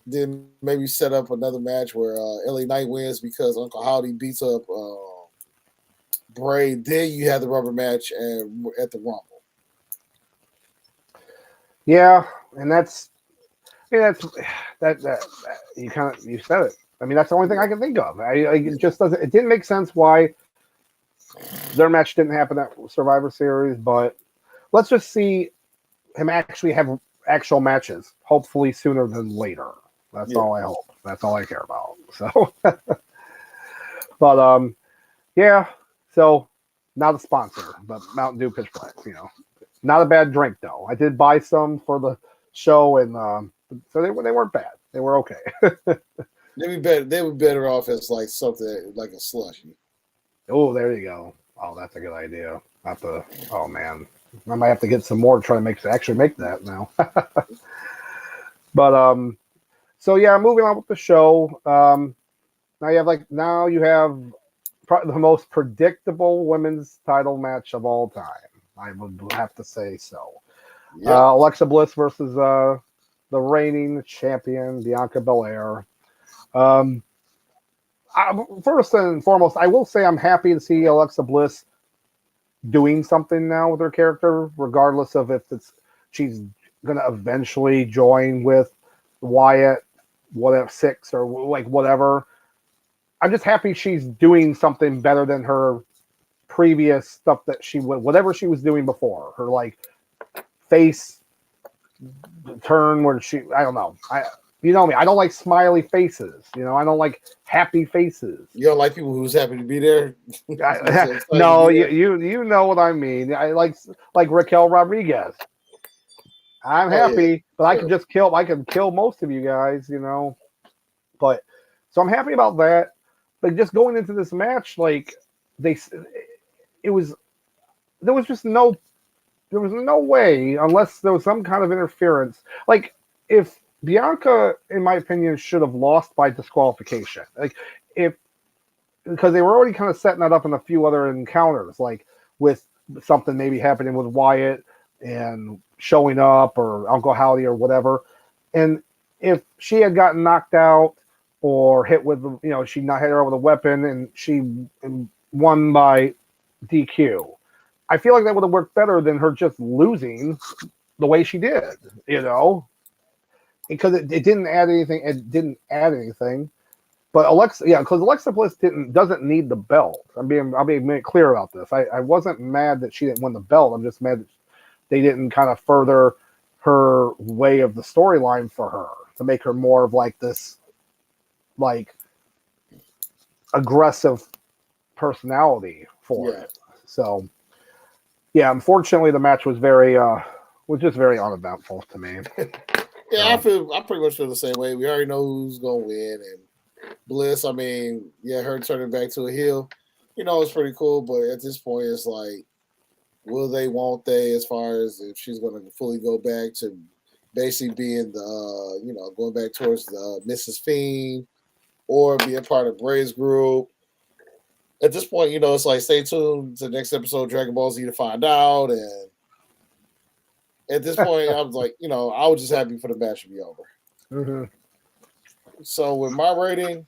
Then maybe set up another match where LA Knight wins because Uncle Howdy beats up Bray. Then you have the rubber match at the Rumble. Yeah, and that's that you said it. I mean, that's the only thing I can think of. It just doesn't. It didn't make sense why their match didn't happen at Survivor Series. But let's just see him actually have actual matches. Hopefully sooner than later. That's all I hope. That's all I care about. So, but So not a sponsor, but Mountain Dew Pitch Black. Not a bad drink though. I did buy some for the show, and so they weren't bad. They were okay. They were better off as like something like a slushy. Oh, there you go. Oh, that's a good idea. Oh man, I might have to get some more to try to actually make that now. But so yeah, moving on with the show. Now you have probably the most predictable women's title match of all time. I would have to say so. Yep. Alexa Bliss versus the reigning champion Bianca Belair. First and foremost, I will say I'm happy to see Alexa Bliss doing something now with her character, regardless of if she's going to eventually join with Wyatt, whatever, 6 or like whatever. I'm just happy she's doing something better than her previous stuff that whatever she was doing before. Her like face turn where I don't know. You know me. I don't like smiley faces. You know, I don't like happy faces. You don't like people who's happy to be there? No, you know what I mean. I like Raquel Rodriguez. I'm happy, but I can just kill. I can kill most of you guys, you know. But so I'm happy about that. But just going into this match, like there was no way unless there was some kind of interference. Like if Bianca, in my opinion, should have lost by disqualification. Like because they were already kind of setting that up in a few other encounters, like with something maybe happening with Wyatt and showing up or Uncle Howdy or whatever. And if she had gotten knocked out or hit with, you know, she not hit her with a weapon and she won by DQ, I feel like that would have worked better than her just losing the way she did, you know, because it didn't add anything. It didn't add anything. But because Alexa Bliss doesn't need the belt. I'll be clear about this. I wasn't mad that she didn't win the belt. I'm just mad that they didn't kind of further her way of the storyline for her to make her more of like this, like aggressive personality for it. So, yeah, unfortunately, the match was just very uneventful to me. I pretty much feel the same way. We already know who's gonna win, and Bliss, I mean, her turning back to a heel, you know, it's pretty cool. But at this point, it's like, won't they, as far as if she's going to fully go back to basically being the, going back towards the Mrs. Fiend or be a part of Bray's group. At this point, you know, it's like, stay tuned to the next episode of Dragon Ball Z to find out. And at this point, I was like, you know, I was just happy for the match to be over. Mm-hmm. So with my rating,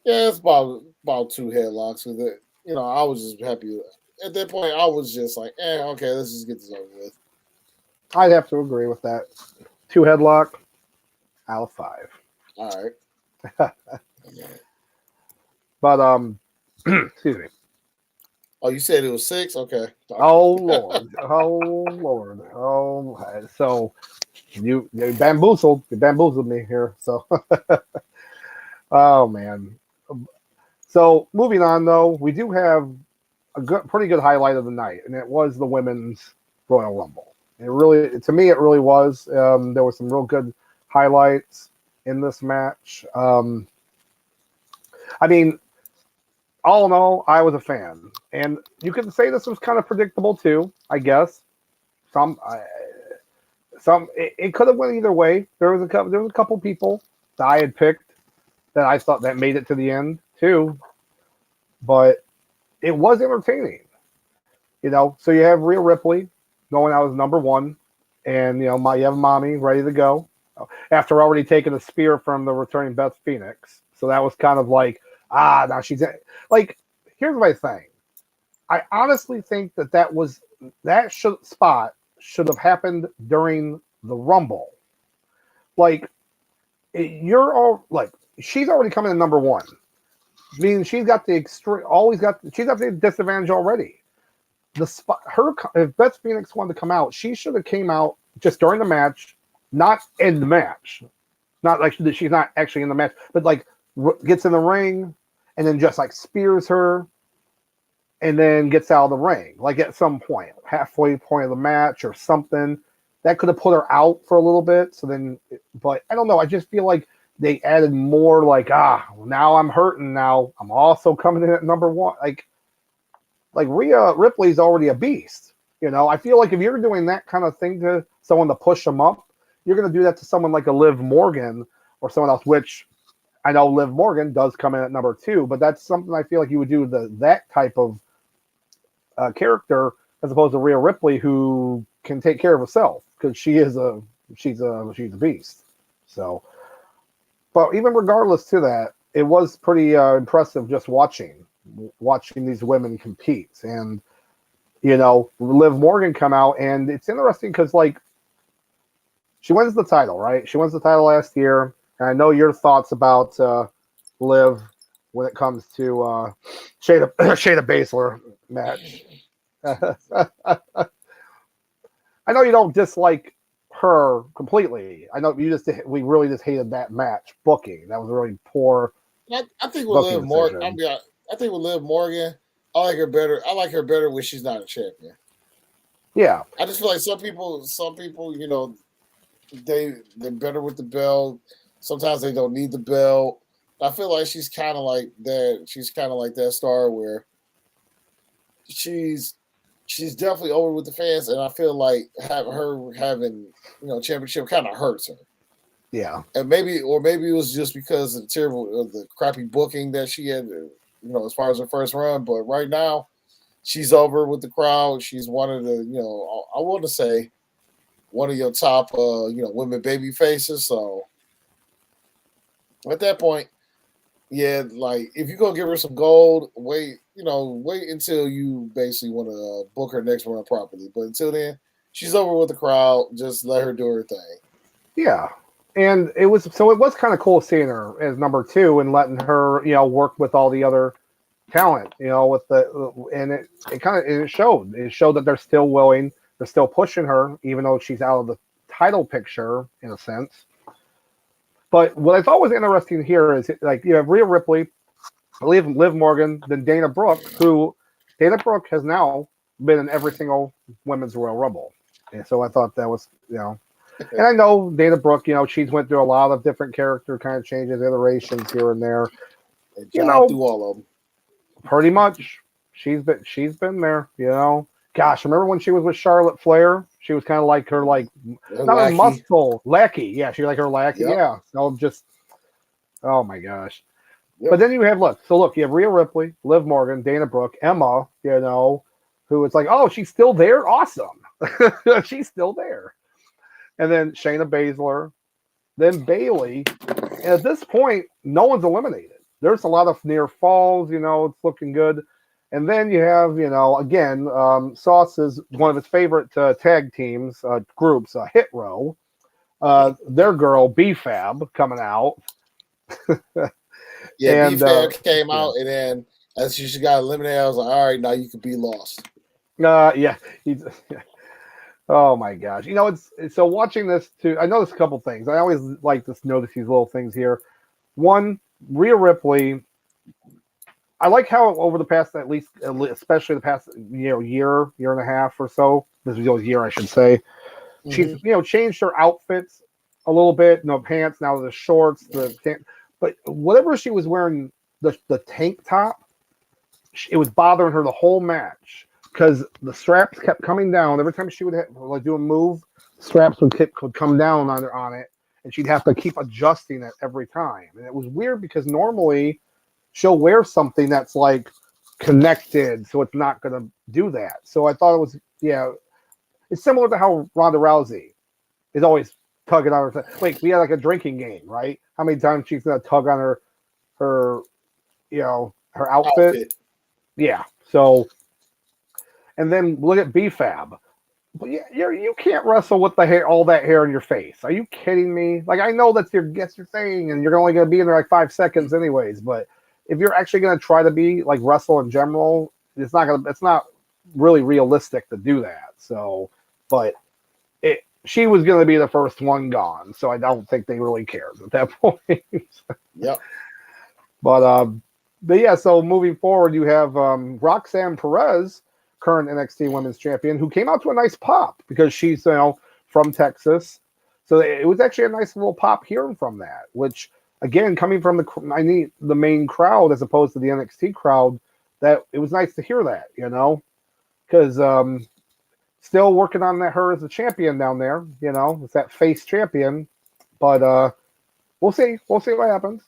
it's about 2 headlocks with it. You know, I was just happy. At that point, I was just like, okay, let's just get this over with. I'd have to agree with that. 2 headlock out of 5. All right. But excuse me. Oh, you said it was 6? Okay. Oh Lord. Oh Lord. Oh, so you bamboozled me here. So oh man. So moving on though, we do have a pretty good highlight of the night, and it was the women's Royal Rumble. To me, it really was. There were some real good highlights in this match. I mean, all in all, I was a fan, and you could say this was kind of predictable too. I guess it could have went either way. There was a couple people that I had picked that I thought that made it to the end too, but it was entertaining. You know, so you have Rhea Ripley going out as number 1, and you have Mami ready to go after already taking a spear from the returning Beth Phoenix. So that was kind of like, now she's like. Here's my thing. I honestly think that spot should have happened during the Rumble. Like, she's already coming in number 1. Meaning she's got the disadvantage already. If Beth Phoenix wanted to come out, she should have came out just during the match, not in the match. Not like she's not actually in the match, but like gets in the ring and then just like spears her and then gets out of the ring. Like at some point, halfway point of the match or something. That could have put her out for a little bit. But I don't know. I just feel like they added more like, now I'm hurting. Now I'm also coming in at number 1. Like Rhea Ripley's already a beast. You know, I feel like if you're doing that kind of thing to someone to push them up, you're going to do that to someone like a Liv Morgan or someone else, which I know Liv Morgan does come in at number 2, but that's something I feel like you would do that type of character as opposed to Rhea Ripley, who can take care of herself because she's a beast. So, but even regardless to that, it was pretty impressive just watching these women compete. And Liv Morgan come out, and it's interesting because like she wins the title, right? She wins the title last year, and I know your thoughts about Liv when it comes to Shayna Baszler match. I know you don't dislike her completely. I know we really just hated that match booking. That was really poor. I think with Liv Morgan, I think with Liv Morgan, I like her better. I like her better when she's not a champion. Yeah, I just feel like some people, they're better with the belt. Sometimes they don't need the belt. I feel like she's kind of like that. She's kind of like that star where she's definitely over with the fans, and I feel like her having championship kind of hurts her. Yeah, and maybe it was just because of the crappy booking that she had, as far as her first run. But right now, she's over with the crowd. She's one of the, I want to say, one of your top, women baby faces. So at that point, yeah, like if you're gonna give her some gold, wait until you basically want to book her next run properly. But until then, she's over with the crowd. Just let her do her thing. Yeah. And it was kind of cool seeing her as number 2 and letting her, work with all the other talent, and it showed. It showed that they're still willing, they're still pushing her, even though she's out of the title picture in a sense. But what I thought was interesting here is like you have Rhea Ripley, Liv Morgan, then Dana Brooke, who Dana Brooke has now been in every single Women's Royal Rumble. And so I thought that was, and I know Dana Brooke, she's went through a lot of different character kind of changes, iterations here and there. Through all of them. Pretty much, she's been there. Gosh, remember when she was with Charlotte Flair? She was kind of like her, like not a muscle lackey. Yeah, she like her lackey. Yep. Yeah, so just, oh my gosh. Yep. But then you have you have Rhea Ripley, Liv Morgan, Dana Brooke, Emma. Who it's like, oh, she's still there. Awesome, she's still there. And then Shayna Baszler, then Bayley. And at this point, no one's eliminated. There's a lot of near falls, it's looking good. And then you have, again, Sauce is one of his favorite tag teams, groups, Hit Row. Their girl, B-Fab, coming out. Yeah, B-Fab came out, and then as she got eliminated, I was like, all right, now you can be lost. Yeah. Oh my gosh! It's so watching this too. I noticed a couple things. I always like to notice these little things here. One, Rhea Ripley. I like how over the past, especially the past year and a half or so. This was a year, I should say. Mm-hmm. She's changed her outfits a little bit. No pants now, the shorts, but whatever she was wearing, the tank top, it was bothering her the whole match. Because the straps kept coming down every time she would do a move. Straps would come down on it, and she'd have to keep adjusting it every time. And it was weird because normally she'll wear something that's like connected, so it's not going to do that. So I thought it was it's similar to how Ronda Rousey is always tugging on her. Wait, we had like a drinking game, right? How many times she's going to tug on her outfit? Yeah, so. And then look at B-Fab. You can't wrestle with the hair, all that hair in your face. Are you kidding me? Like, I know that's your thing, and you're only going to be in there like 5 seconds anyways. But if you're actually going to try to be like wrestle in general, it's not really realistic to do that. So, but she was going to be the first one gone, so I don't think they really cared at that point. Yep. But yeah. So moving forward, you have Roxanne Perez, current NXT Women's Champion, who came out to a nice pop because she's from Texas. So it was actually a nice little pop hearing from that, which again, coming from the main crowd as opposed to the NXT crowd, that it was nice to hear that, because still working on her as a champion down there, it's that face champion, but we'll see what happens,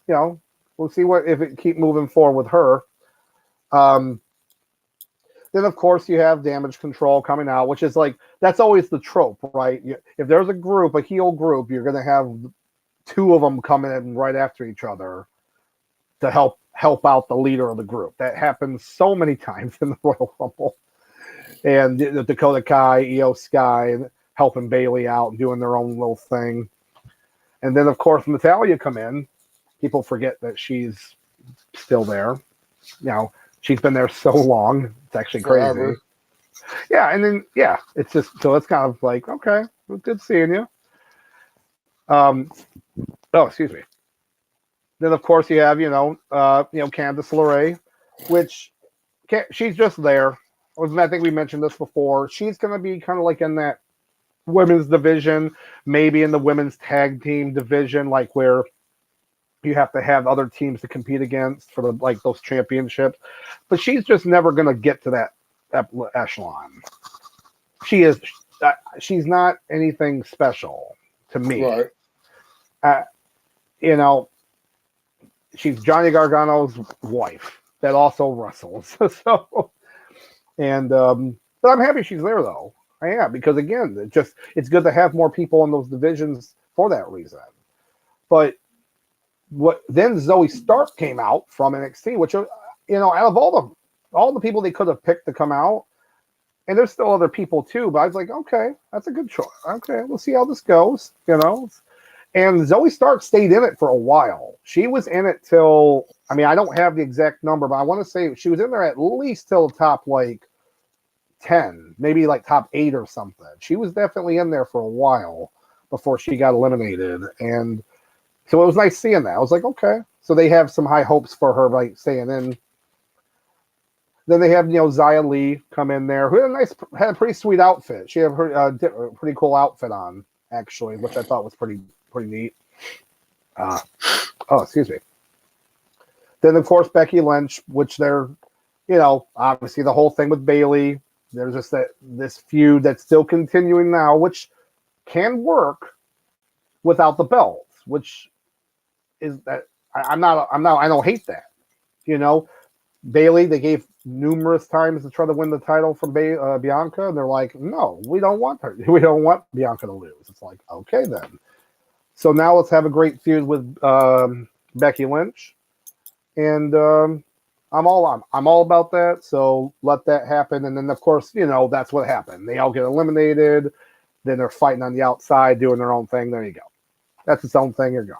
We'll see what if it keep moving forward with her. Then of course you have Damage Control coming out, which is like that's always the trope, right? If there's a group, a heel group, you're gonna have two of them coming in right after each other to help out the leader of the group. That happens so many times in the Royal Rumble. And the Dakota Kai, Io Sky, helping Bailey out and doing their own little thing. And then, of course, Natalya come in. People forget that she's still there. You know, she's been there so long. It's actually crazy. Yeah, and then, it's just, so it's kind of like, okay, good seeing you. Excuse me. Then, of course, you have, Candice LeRae, which she's just there. I think we mentioned this before. She's going to be kind of like in that women's division, maybe in the women's tag team division, like where you have to have other teams to compete against for those championships. But she's just never going to get to that echelon. She's not anything special to me. Right. She's Johnny Gargano's wife that also wrestles. So, and but I'm happy she's there though. I am, because again, it's good to have more people in those divisions for that reason. But then Zoe Stark came out from NXT, which out of all the people they could have picked to come out, and there's still other people too. But I was like, okay, that's a good choice. Okay, we'll see how this goes. And Zoe Stark stayed in it for a while. She was in it till, I don't have the exact number, but I want to say she was in there at least till the top 10, maybe top 8 or something. She was definitely in there for a while before she got eliminated. And so it was nice seeing that. I was like, okay. So they have some high hopes for her staying in. Then they have, Xia Li come in there, who had a pretty sweet outfit. She had her pretty cool outfit on, actually, which I thought was pretty neat. Excuse me. Then, of course, Becky Lynch, which they're, obviously the whole thing with Bailey. There's just this feud that's still continuing now, which can work without the belts, which is that I don't hate that. Bailey, they gave numerous times to try to win the title from Bianca, and they're like, no, we don't want her. We don't want Bianca to lose. It's like, okay then. So now let's have a great feud with Becky Lynch, and I'm all about that. So let that happen, and then of course that's what happened. They all get eliminated. Then they're fighting on the outside, doing their own thing. There you go. That's its own thing. You're gone.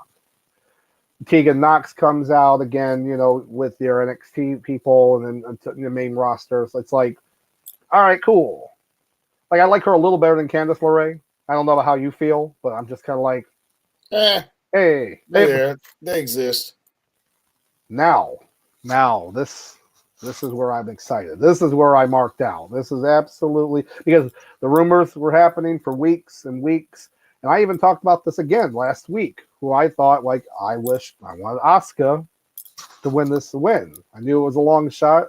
Tegan Knox comes out again, with your NXT people and then the main roster. So it's like, all right, cool. I like her a little better than Candice LeRae. I don't know about how you feel, but I'm just kind of like, hey, they exist. Now, this is where I'm excited. This is where I marked out. This is absolutely, because the rumors were happening for weeks and weeks. And I even talked about this again last week, who I thought, I wanted Asuka to win this win. I knew it was a long shot.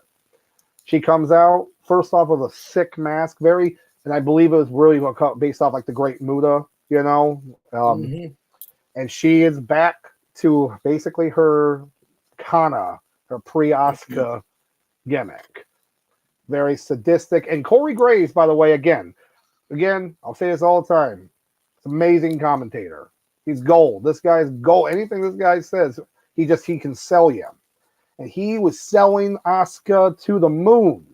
She comes out, first off, with a sick mask, and I believe it was really based off the Great Muta, and she is back to basically her Kana, her pre-Asuka gimmick. Very sadistic. And Corey Graves, by the way, again, I'll say this all the time. It's an amazing commentator. He's gold. This guy's gold. Anything this guy says, he can sell you. And he was selling Asuka to the moon.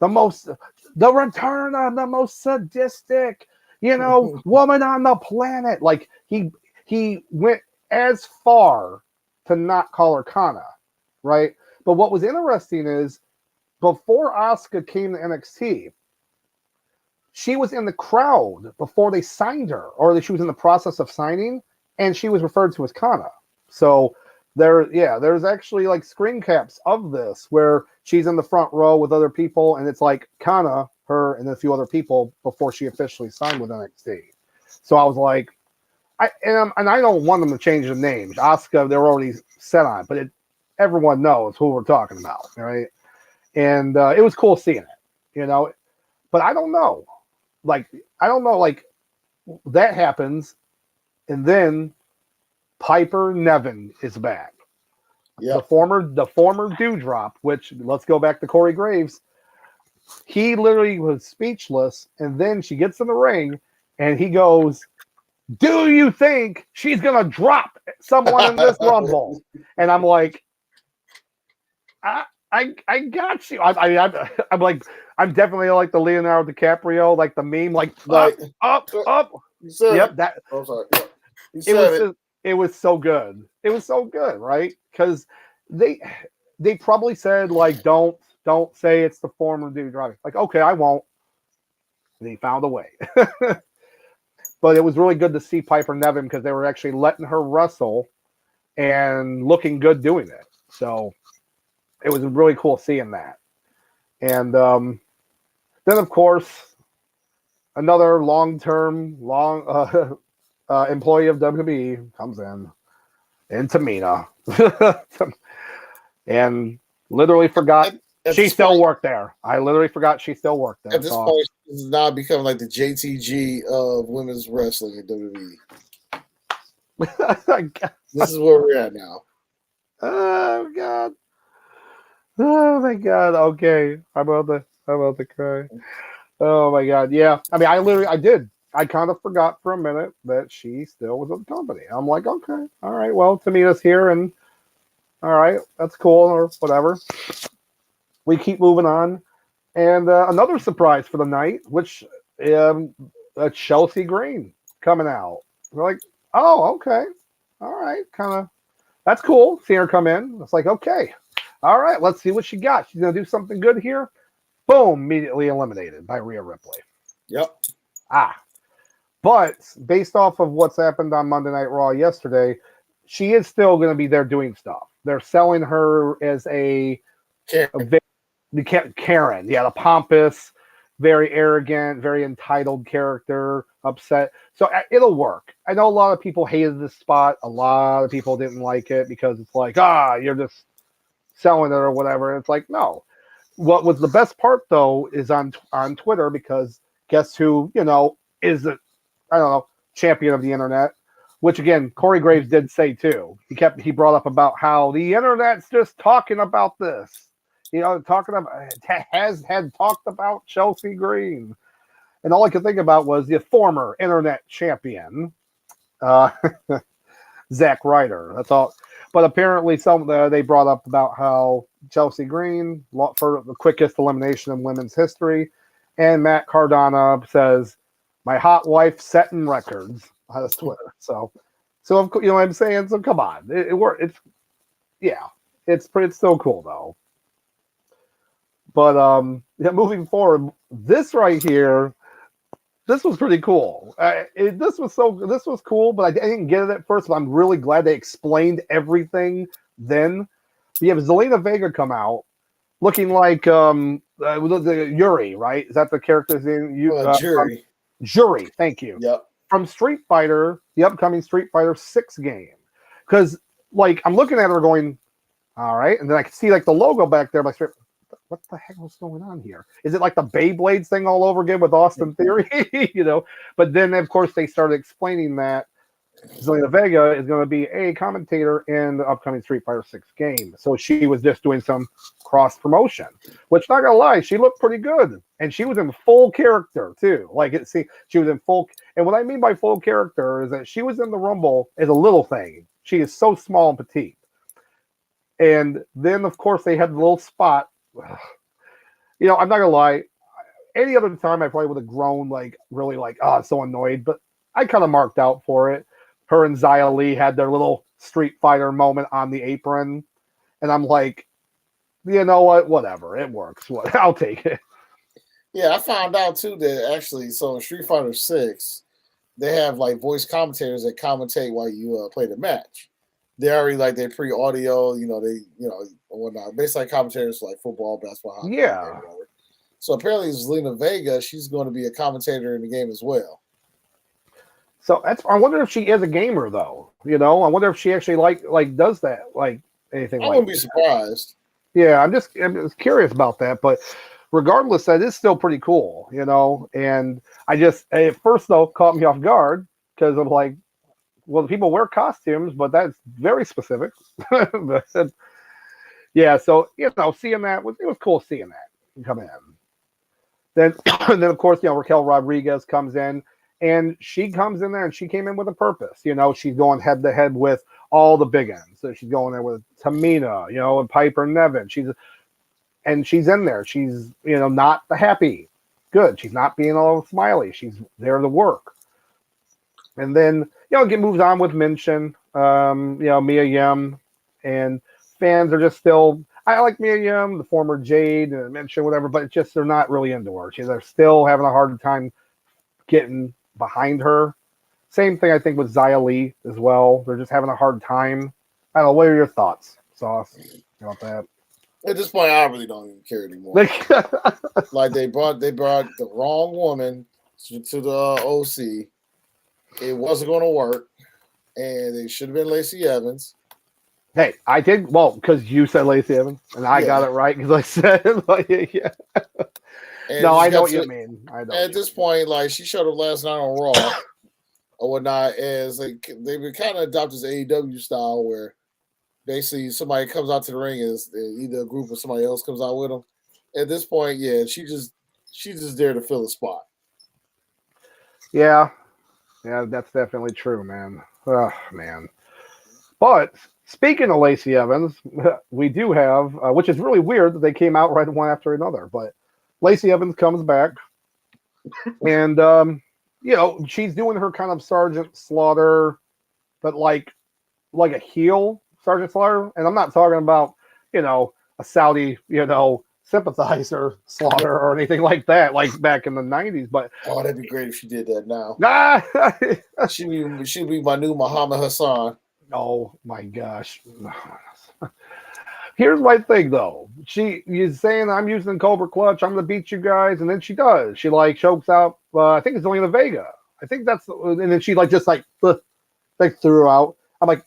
The return of the most sadistic, woman on the planet. He went as far to not call her Kana, right? But what was interesting is before Asuka came to NXT, she was in the crowd before they signed her, or she was in the process of signing, and she was referred to as Kana. So there's actually screen caps of this where she's in the front row with other people, and it's Kana, her, and a few other people before she officially signed with NXT. So I was like, I don't want them to change the names. Asuka, they're already set on, but everyone knows who we're talking about, right? And it was cool seeing it, But I don't know. That happens, and then Piper Niven is back. Yeah. The former Dewdrop, which let's go back to Corey Graves. He literally was speechless, and then she gets in the ring, and he goes, "Do you think she's gonna drop someone in this Rumble?" And I'm like, I got you. I'm like, I'm definitely like the Leonardo DiCaprio, like the meme, like up. Yep, that. I'm sorry. It was so good. It was so good, right? Because they probably said like, don't say it's the former dude driving. Like, okay, I won't. And he found a way. But it was really good to see Piper Niven because they were actually letting her wrestle and looking good doing it. So it was really cool seeing that. And then, of course, another long employee of WWE comes in Tamina. And literally forgot she still worked there. I literally forgot she still worked there. At this point, this is now becoming like the JTG of women's wrestling in WWE. This is where we're at now. Oh God. Oh my God. Okay. I'm about to cry. Oh my God. Yeah. I mean, I kind of forgot for a minute that she still was at the company. I'm like, okay, all right. Well, Tamina's here, and all right, that's cool, or whatever. We keep moving on, and another surprise for the night, which Chelsea Green coming out. We're like, oh, okay, all right, kind of. That's cool. Seeing her come in, it's like, okay, all right, let's see what she got. She's gonna do something good here. Boom! Immediately eliminated by Rhea Ripley. Yep. But based off of what's happened on Monday Night Raw yesterday, she is still going to be there doing stuff. They're selling her as a Karen. Yeah, the pompous, very arrogant, very entitled character, upset. So it'll work. I know a lot of people hated this spot. A lot of people didn't like it because it's like, you're just selling it or whatever. And it's like, no. What was the best part, though, is on Twitter, because guess who, is the, I don't know, champion of the internet, which again, Corey Graves did say too. He brought up about how the internet's just talking about this, has talked about Chelsea Green. And all I could think about was the former internet champion, Zack Ryder. That's all. But apparently they brought up about how Chelsea Green, for the quickest elimination in women's history, and Matt Cardona says, my hot wife setting records on his Twitter. So you know what I'm saying? So come on. It worked. It's still cool though. But moving forward, this right here, this was pretty cool. This was cool, but I didn't get it at first, but I'm really glad they explained everything then. You have Zelina Vega come out looking like Yuri, right? Is that the character's name? Jury. Jury, thank you. Yep. From Street Fighter, the upcoming Street Fighter 6 game. Because, like, I'm looking at her going, all right, and then I can see, like, the logo back there. Like, what the heck was going on here? Is it like the Beyblades thing all over again with Austin Theory? But then, of course, they started explaining that Zelina Vega is going to be a commentator in the upcoming Street Fighter 6 game. So she was just doing some cross promotion, which, not gonna lie, she looked pretty good, and she was in full character too. She was in full. And what I mean by full character is that she was in the Rumble as a little thing. She is so small and petite. And then, of course, they had the little spot. I'm not gonna lie. Any other time, I probably would have grown so annoyed. But I kind of marked out for it. Her and Xia Li had their little Street Fighter moment on the apron. And I'm like, you know what? Whatever. It works. I'll take it. Yeah, I found out, too, that actually, so in Street Fighter 6, they have, like, voice commentators that commentate while you play the match. They already, like, they're pre-audio, whatnot. Basically, like commentators for, like, football, basketball, hockey. Yeah. So apparently, Zelina Vega, she's going to be a commentator in the game as well. So I wonder if she is a gamer, though. I wonder if she actually like does that, like anything. I wouldn't be surprised. Yeah, I'm just curious about that. But regardless, that is still pretty cool, And I just at first though caught me off guard because I'm like, well, people wear costumes, but that's very specific. But, yeah, so seeing that was cool. Seeing that come in. Then and then of course Raquel Rodriguez comes in, and she comes in there and she came in with a purpose. She's going head to head with all the big ends. So she's going there with Tamina, and Piper Nevin. She's in there. She's not the happy. Good. She's not being all smiley. She's there to work. And then it moves on with Minchin, Mia Yim, and fans are just still. I like Mia Yim, the former Jade, and Minchin, whatever, but it's just they're not really into her. They're still having a hard time getting behind her. Same thing I think with Xia Li as well. They're just having a hard time. I don't know. What are your thoughts, Sauce, about that? At this point, I really don't even care anymore. Like they brought the wrong woman to the OC. It wasn't going to work, and it should have been Lacey Evans. Hey, I did because you said Lacey Evans, and I got it right because I said yeah. No, I know what you mean. At this point, like she showed up last night on Raw or whatnot, as like they would kind of adopt this AEW style where basically somebody comes out to the ring and either a group or somebody else comes out with them. At this point, yeah, she's just there to fill a spot. Yeah, that's definitely true, man. Oh, man. But speaking of Lacey Evans, we do have, which is really weird that they came out right one after another, but Lacey Evans comes back, and she's doing her kind of Sergeant Slaughter, but like a heel Sergeant Slaughter, and I'm not talking about a Saudi sympathizer Slaughter or anything like that, like back in the 90s. But that'd be great if she did that now. She'd be my new Muhammad Hassan. Oh my gosh. Here's my thing though. She's saying I'm using Cobra Clutch, I'm gonna beat you guys, and then she does. She like chokes out I think it's Zelina Vega. I think that's and then she like just like threw her out. I'm like,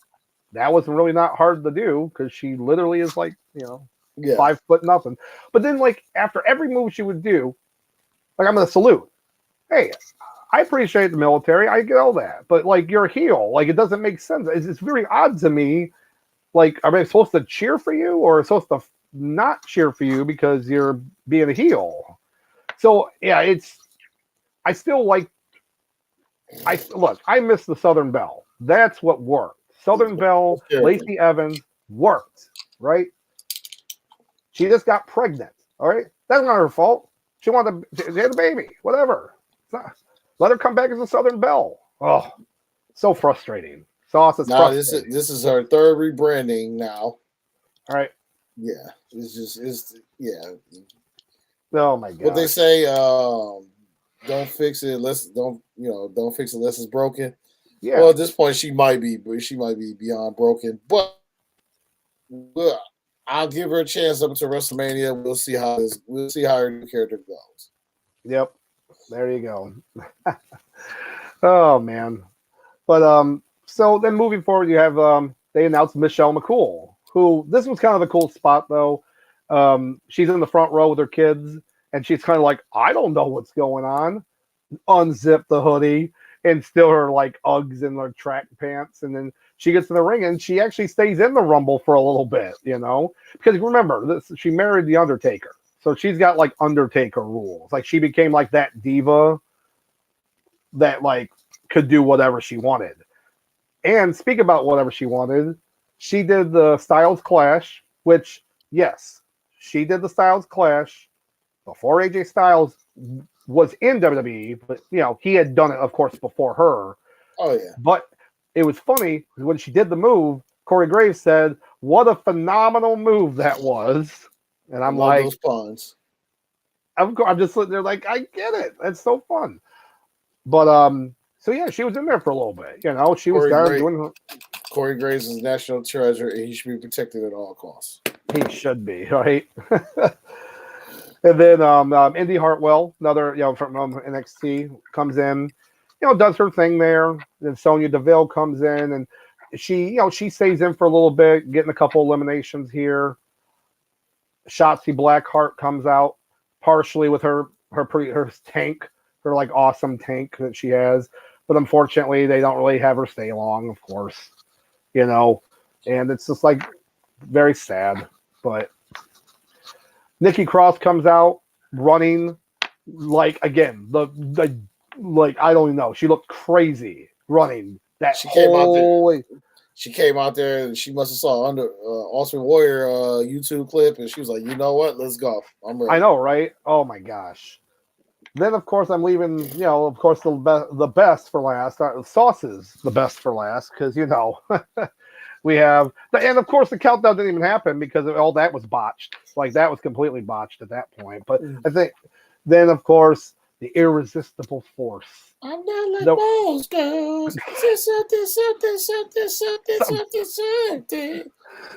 that was really not hard to do because she literally is like, 5 foot nothing. But then like after every move she would do, like I'm gonna salute. Hey, I appreciate the military. I get all that. But like you're a heel. Like it doesn't make sense. It's very odd to me. Like, are they supposed to cheer for you or supposed to not cheer for you because you're being a heel? So yeah, I still like I miss the Southern Belle. That's what worked. Southern Belle, Lacey Evans worked, right? She just got pregnant. All right. That's not her fault. She wanted to have a baby. Whatever. Let her come back as a Southern Belle. Oh, so frustrating. Sauce is frustrating. This is her third rebranding now. All right. Yeah. It's oh my god. What they say, don't fix it unless don't fix it unless it's broken. Yeah. Well, at this point she might be beyond broken. But I'll give her a chance up until WrestleMania. We'll see how her new character goes. Yep. There you go. Oh man. But so then moving forward, you have they announced Michelle McCool, who this was kind of a cool spot though. She's in the front row with her kids, and she's kind of like, I don't know what's going on. Unzip the hoodie and still her like Uggs and her track pants, and then she gets in the ring and she actually stays in the Rumble for a little bit, because remember she married the Undertaker, so she's got like Undertaker rules. Like she became like that diva that like could do whatever she wanted. And speak about whatever she wanted, she did the Styles Clash, which yes, she did the Styles Clash before AJ Styles was in WWE, but he had done it, of course, before her. Oh yeah. But it was funny when she did the move. Corey Graves said, "What a phenomenal move that was," and I'm like, those puns. I'm just sitting there like, I get it. That's so fun. But so yeah, she was in there for a little bit. She was doing her. Corey Graves is national treasure, and he should be protected at all costs. He should be, right? And then Indy Hartwell, another from NXT, comes in, does her thing there. Then Sonya Deville comes in, and she stays in for a little bit, getting a couple eliminations here. Shotzi Blackheart comes out partially with her tank, her like awesome tank that she has. but unfortunately, they don't really have her stay long, of course, you know, and it's just like very sad. But Nikki Cross comes out running like again the like I don't even know. She looked crazy running that She came out there. whole. She came out there and she must have saw under Ultimate Warrior YouTube clip, and she was like, "You know what? Let's go. I'm ready." I know, right? Oh my gosh. Then of course I'm leaving. You know, of course the best for last. Sauces the best for last because you know we have and of course the countdown didn't even happen because all that was botched. Like that was completely botched at that point. But I think then of course the irresistible force. I'm not like most girls. Something.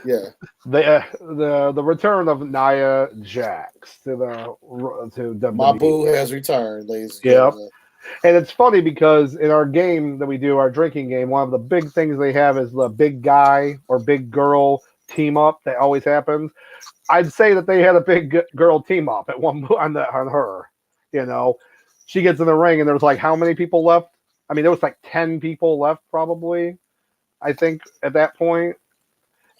Yeah. The return of Nia Jax to WWE. My boo has returned, ladies and Yep. gentlemen. And it's funny because in our game that we do, our drinking game, one of the big things they have is the big guy or big girl team up that always happens. I'd say that they had a big girl team up at one on her. You know, she gets in the ring and there was like how many people left? I mean, there was like 10 people left probably. I think at that point.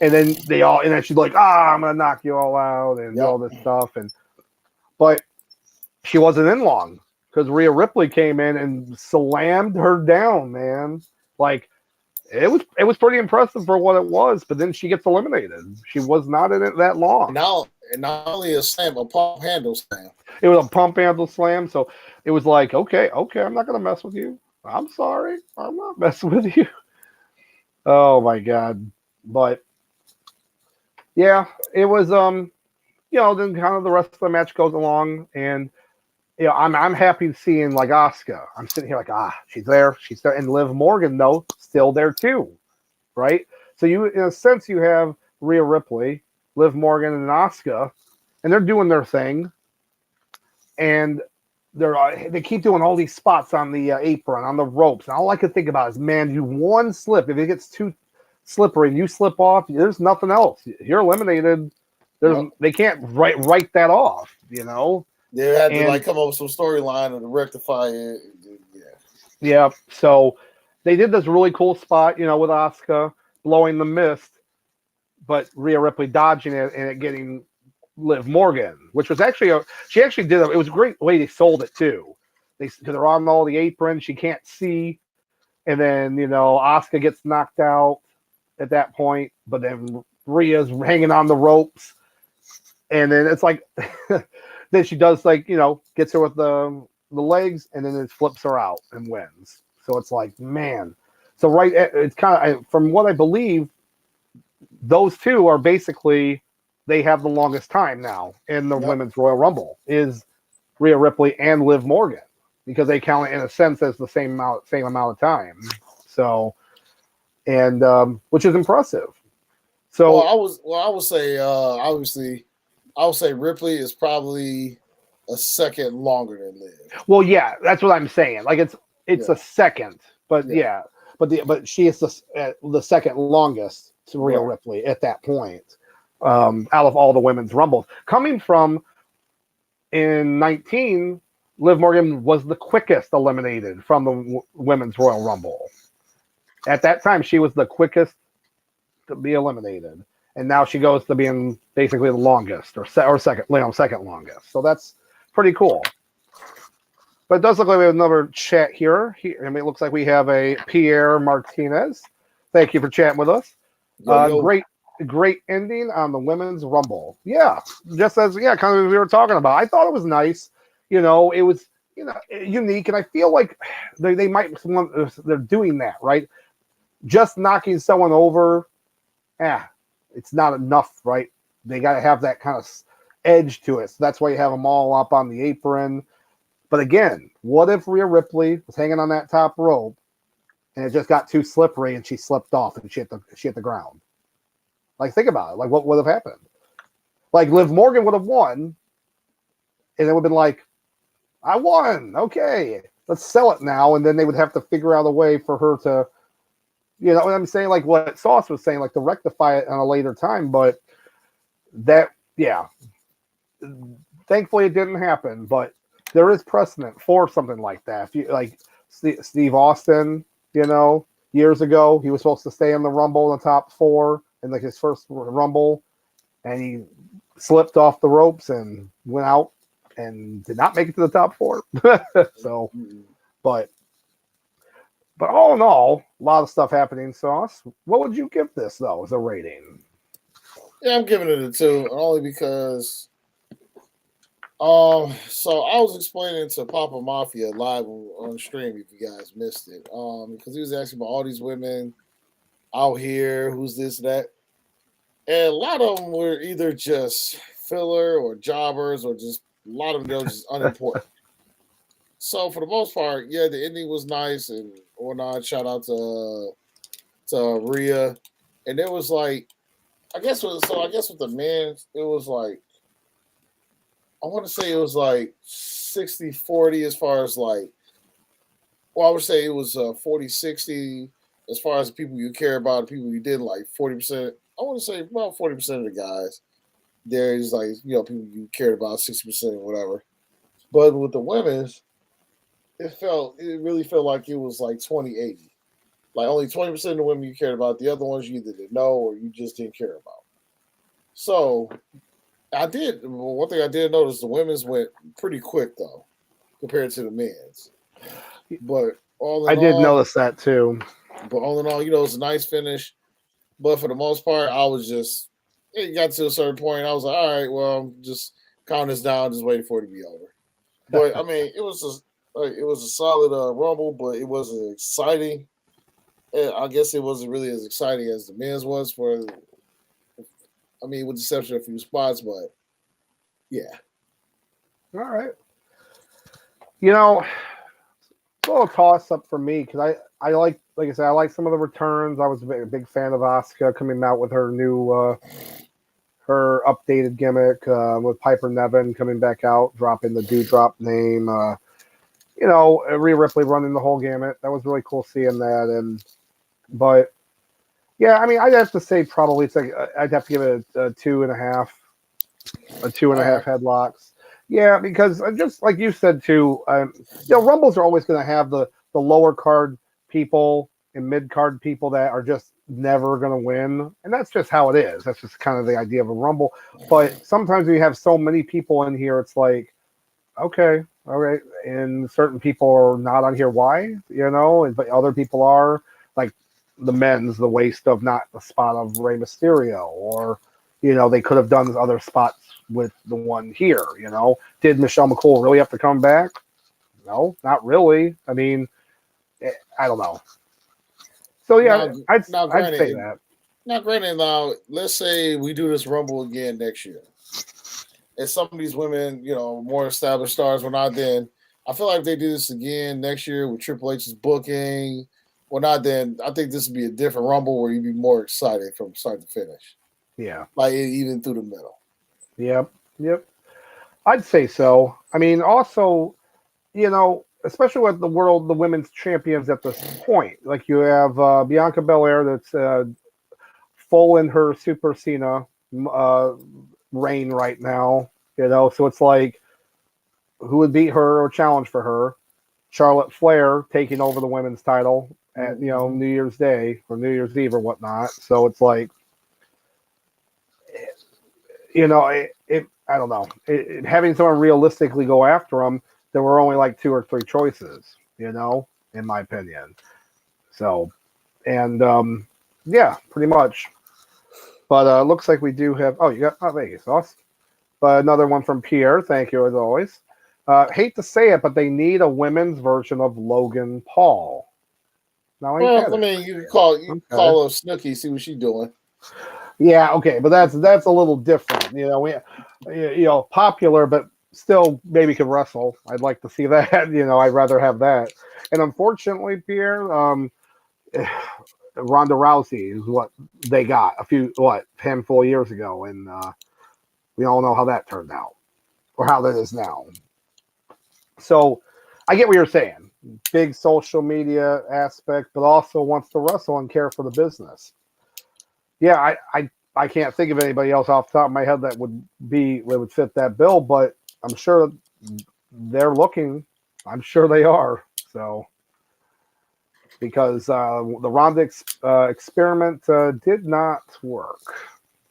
And then and then she's like, I'm gonna knock you all out and all this stuff. But she wasn't in long because Rhea Ripley came in and slammed her down, man. Like it was pretty impressive for what it was, but then she gets eliminated. She was not in it that long. And not only a slam, a pump handle slam. It was a pump handle slam, so it was like, okay, I'm not gonna mess with you. I'm sorry, I'm not messing with you. Oh my god. But yeah, it was you know, then kind of the rest of the match goes along and you know, I'm happy seeing like Asuka. I'm sitting here like, she's there. She's there. And Liv Morgan, though, still there too. Right? So you in a sense you have Rhea Ripley, Liv Morgan, and Asuka, and they're doing their thing. And they keep doing all these spots on the apron, on the ropes. And all I could think about is, man, you one slip. If it gets too slippery and you slip off, there's nothing else. You're eliminated. They can't write that off, you know? They had to like come up with some storyline and rectify it. Yeah. So they did this really cool spot, you know, with Asuka blowing the mist, but Rhea Ripley dodging it and it getting Liv Morgan, which was actually it was a great way they sold it too. Because they're on all the aprons, she can't see, and then you know Asuka gets knocked out at that point, but then Rhea's hanging on the ropes, and then it's like then she does like you know gets her with the legs, and then it flips her out and wins. So it's like man, so it's kind of from what I believe, those two are basically. They have the longest time now in the Women's Royal Rumble is Rhea Ripley and Liv Morgan because they count it in a sense as the same amount of time. So, and which is impressive. So I would say obviously, I would say Ripley is probably a second longer than Liv. Well, yeah, that's what I'm saying. Like it's a second, but but she is the second longest to Rhea Ripley at that point. Out of all the women's rumbles coming from in 19, Liv Morgan was the quickest eliminated from the women's Royal Rumble. At that time, she was the quickest to be eliminated, and now she goes to being basically the longest or second longest. So that's pretty cool. But it does look like we have another chat here. I mean, it looks like we have a Pierre Martinez. Thank you for chatting with us. Great ending on the women's rumble. Yeah, just as kind of as we were talking about. I thought it was nice. You know, it was unique, and I feel like they might they're doing that right. Just knocking someone over, it's not enough, right? They got to have that kind of edge to it. So that's why you have them all up on the apron. But again, what if Rhea Ripley was hanging on that top rope and it just got too slippery and she slipped off and she hit the ground? Like, think about it. Like, what would have happened? Like, Liv Morgan would have won, and it would have been like, I won. Okay, let's sell it now. And then they would have to figure out a way for her to, you know what I'm saying? Like what Sauce was saying, like to rectify it on a later time. But thankfully it didn't happen. But there is precedent for something like that. If you like, Steve Austin, years ago, he was supposed to stay in the Rumble in the top 4 in like his first Rumble, and he slipped off the ropes and went out and did not make it to the top 4. So, but all in all, a lot of stuff happening. Sauce. What would you give this though as a rating? Yeah, I'm giving it a 2, only because. So I was explaining to Papa Mafia live on stream, if you guys missed it, because he was asking about all these women out here, who's this, that, and a lot of them were either just filler or jobbers, or just a lot of them were just unimportant. So for the most part, yeah, the ending was nice and whatnot. Shout out to Rhea, and it was like, I guess with the men, it was like, I want to say it was like 60-40 as far as like, well, I would say it was 40-60 as far as the people you care about, the people you didn't like. 40%, I want to say about 40% of the guys. There's like, people you cared about, 60% or whatever. But with the women's, it really felt like it was like 20-80. Like only 20% of the women you cared about, the other ones you either didn't know or you just didn't care about. So one thing I did notice, the women's went pretty quick though, compared to the men's. But I did notice that too. But all in all, it's a nice finish. But for the most part, it got to a certain point. I was like, all right, well, I'm just counting this down, just waiting for it to be over. But I mean, it was a solid Rumble, but it wasn't exciting. And I guess it wasn't really as exciting as the men's was with the exception of a few spots, but yeah. All right. It's a little toss up for me because I like I said, I like some of the returns. I was a big fan of Asuka coming out with her new, her updated gimmick with Piper Niven coming back out, dropping the Dewdrop name. Rhea Ripley running the whole gamut. That was really cool seeing that. But yeah, I mean, I'd have to say probably it's like I'd have to give it a 2.5, a 2.5 headlocks. Yeah, because just like you said too, Rumbles are always going to have the lower card people and mid card people that are just never going to win, and that's just how it is. That's just kind of the idea of a Rumble. But sometimes when you have so many people in here, it's like, okay, all right, and certain people are not on here. Why? But other people are, like the men's, the waste of not the spot of Rey Mysterio, or they could have done other spots with the one here. Did Michelle McCool really have to come back? No, not really. I mean, I don't know. So yeah, I'd say that. Now, granted, let's say we do this Rumble again next year, and some of these women, more established stars, were not then. I feel like if they do this again next year with Triple H's booking, not then. I think this would be a different Rumble where you'd be more excited from start to finish. Yeah, like even through the middle. Yep. I'd say so. I mean, also, especially with the women's champions at this point, like you have Bianca Belair that's full in her Super Cena reign right now. So it's like, who would beat her or challenge for her? Charlotte Flair taking over the women's title at New Year's Day or New Year's Eve or whatnot. So it's like, I don't know. Having someone realistically go after them, there were only like 2 or 3 choices, in my opinion. So, and yeah, pretty much. But looks like we do have. Oh, you got Vegas sauce. But another one from Pierre. Thank you as always. Hate to say it, but they need a women's version of Logan Paul. Now, you can call up Snooki, see what she's doing. Yeah, okay, but that's a little different. Popular, but still maybe could wrestle. I'd like to see that. I'd rather have that. And unfortunately, Pierre, Ronda Rousey is what they got handful of years ago, and we all know how that turned out, or how that is now. So I get what you're saying. Big social media aspect, but also wants to wrestle and care for the business. Yeah, I can't think of anybody else off the top of my head that would fit that bill, but I'm sure they're looking. I'm sure they are. So because the Ronda experiment did not work.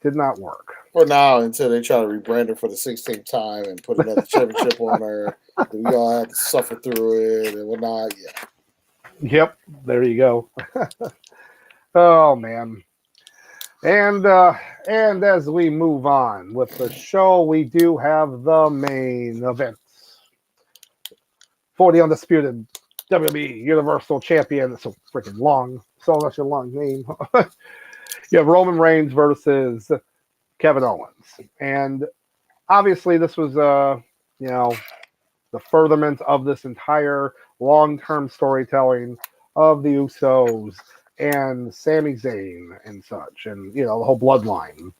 Did not work. For now, until they try to rebrand her for the 16th time and put another championship on her. We all have to suffer through it and whatnot. Yeah. Yep, there you go. Oh man. And as we move on with the show, we do have the main event for the undisputed WWE Universal Champion. It's so freaking long, such a long name. You have Roman Reigns versus Kevin Owens, and obviously this was the furtherance of this entire long-term storytelling of the Usos and Sami Zayn and such, and the whole bloodline.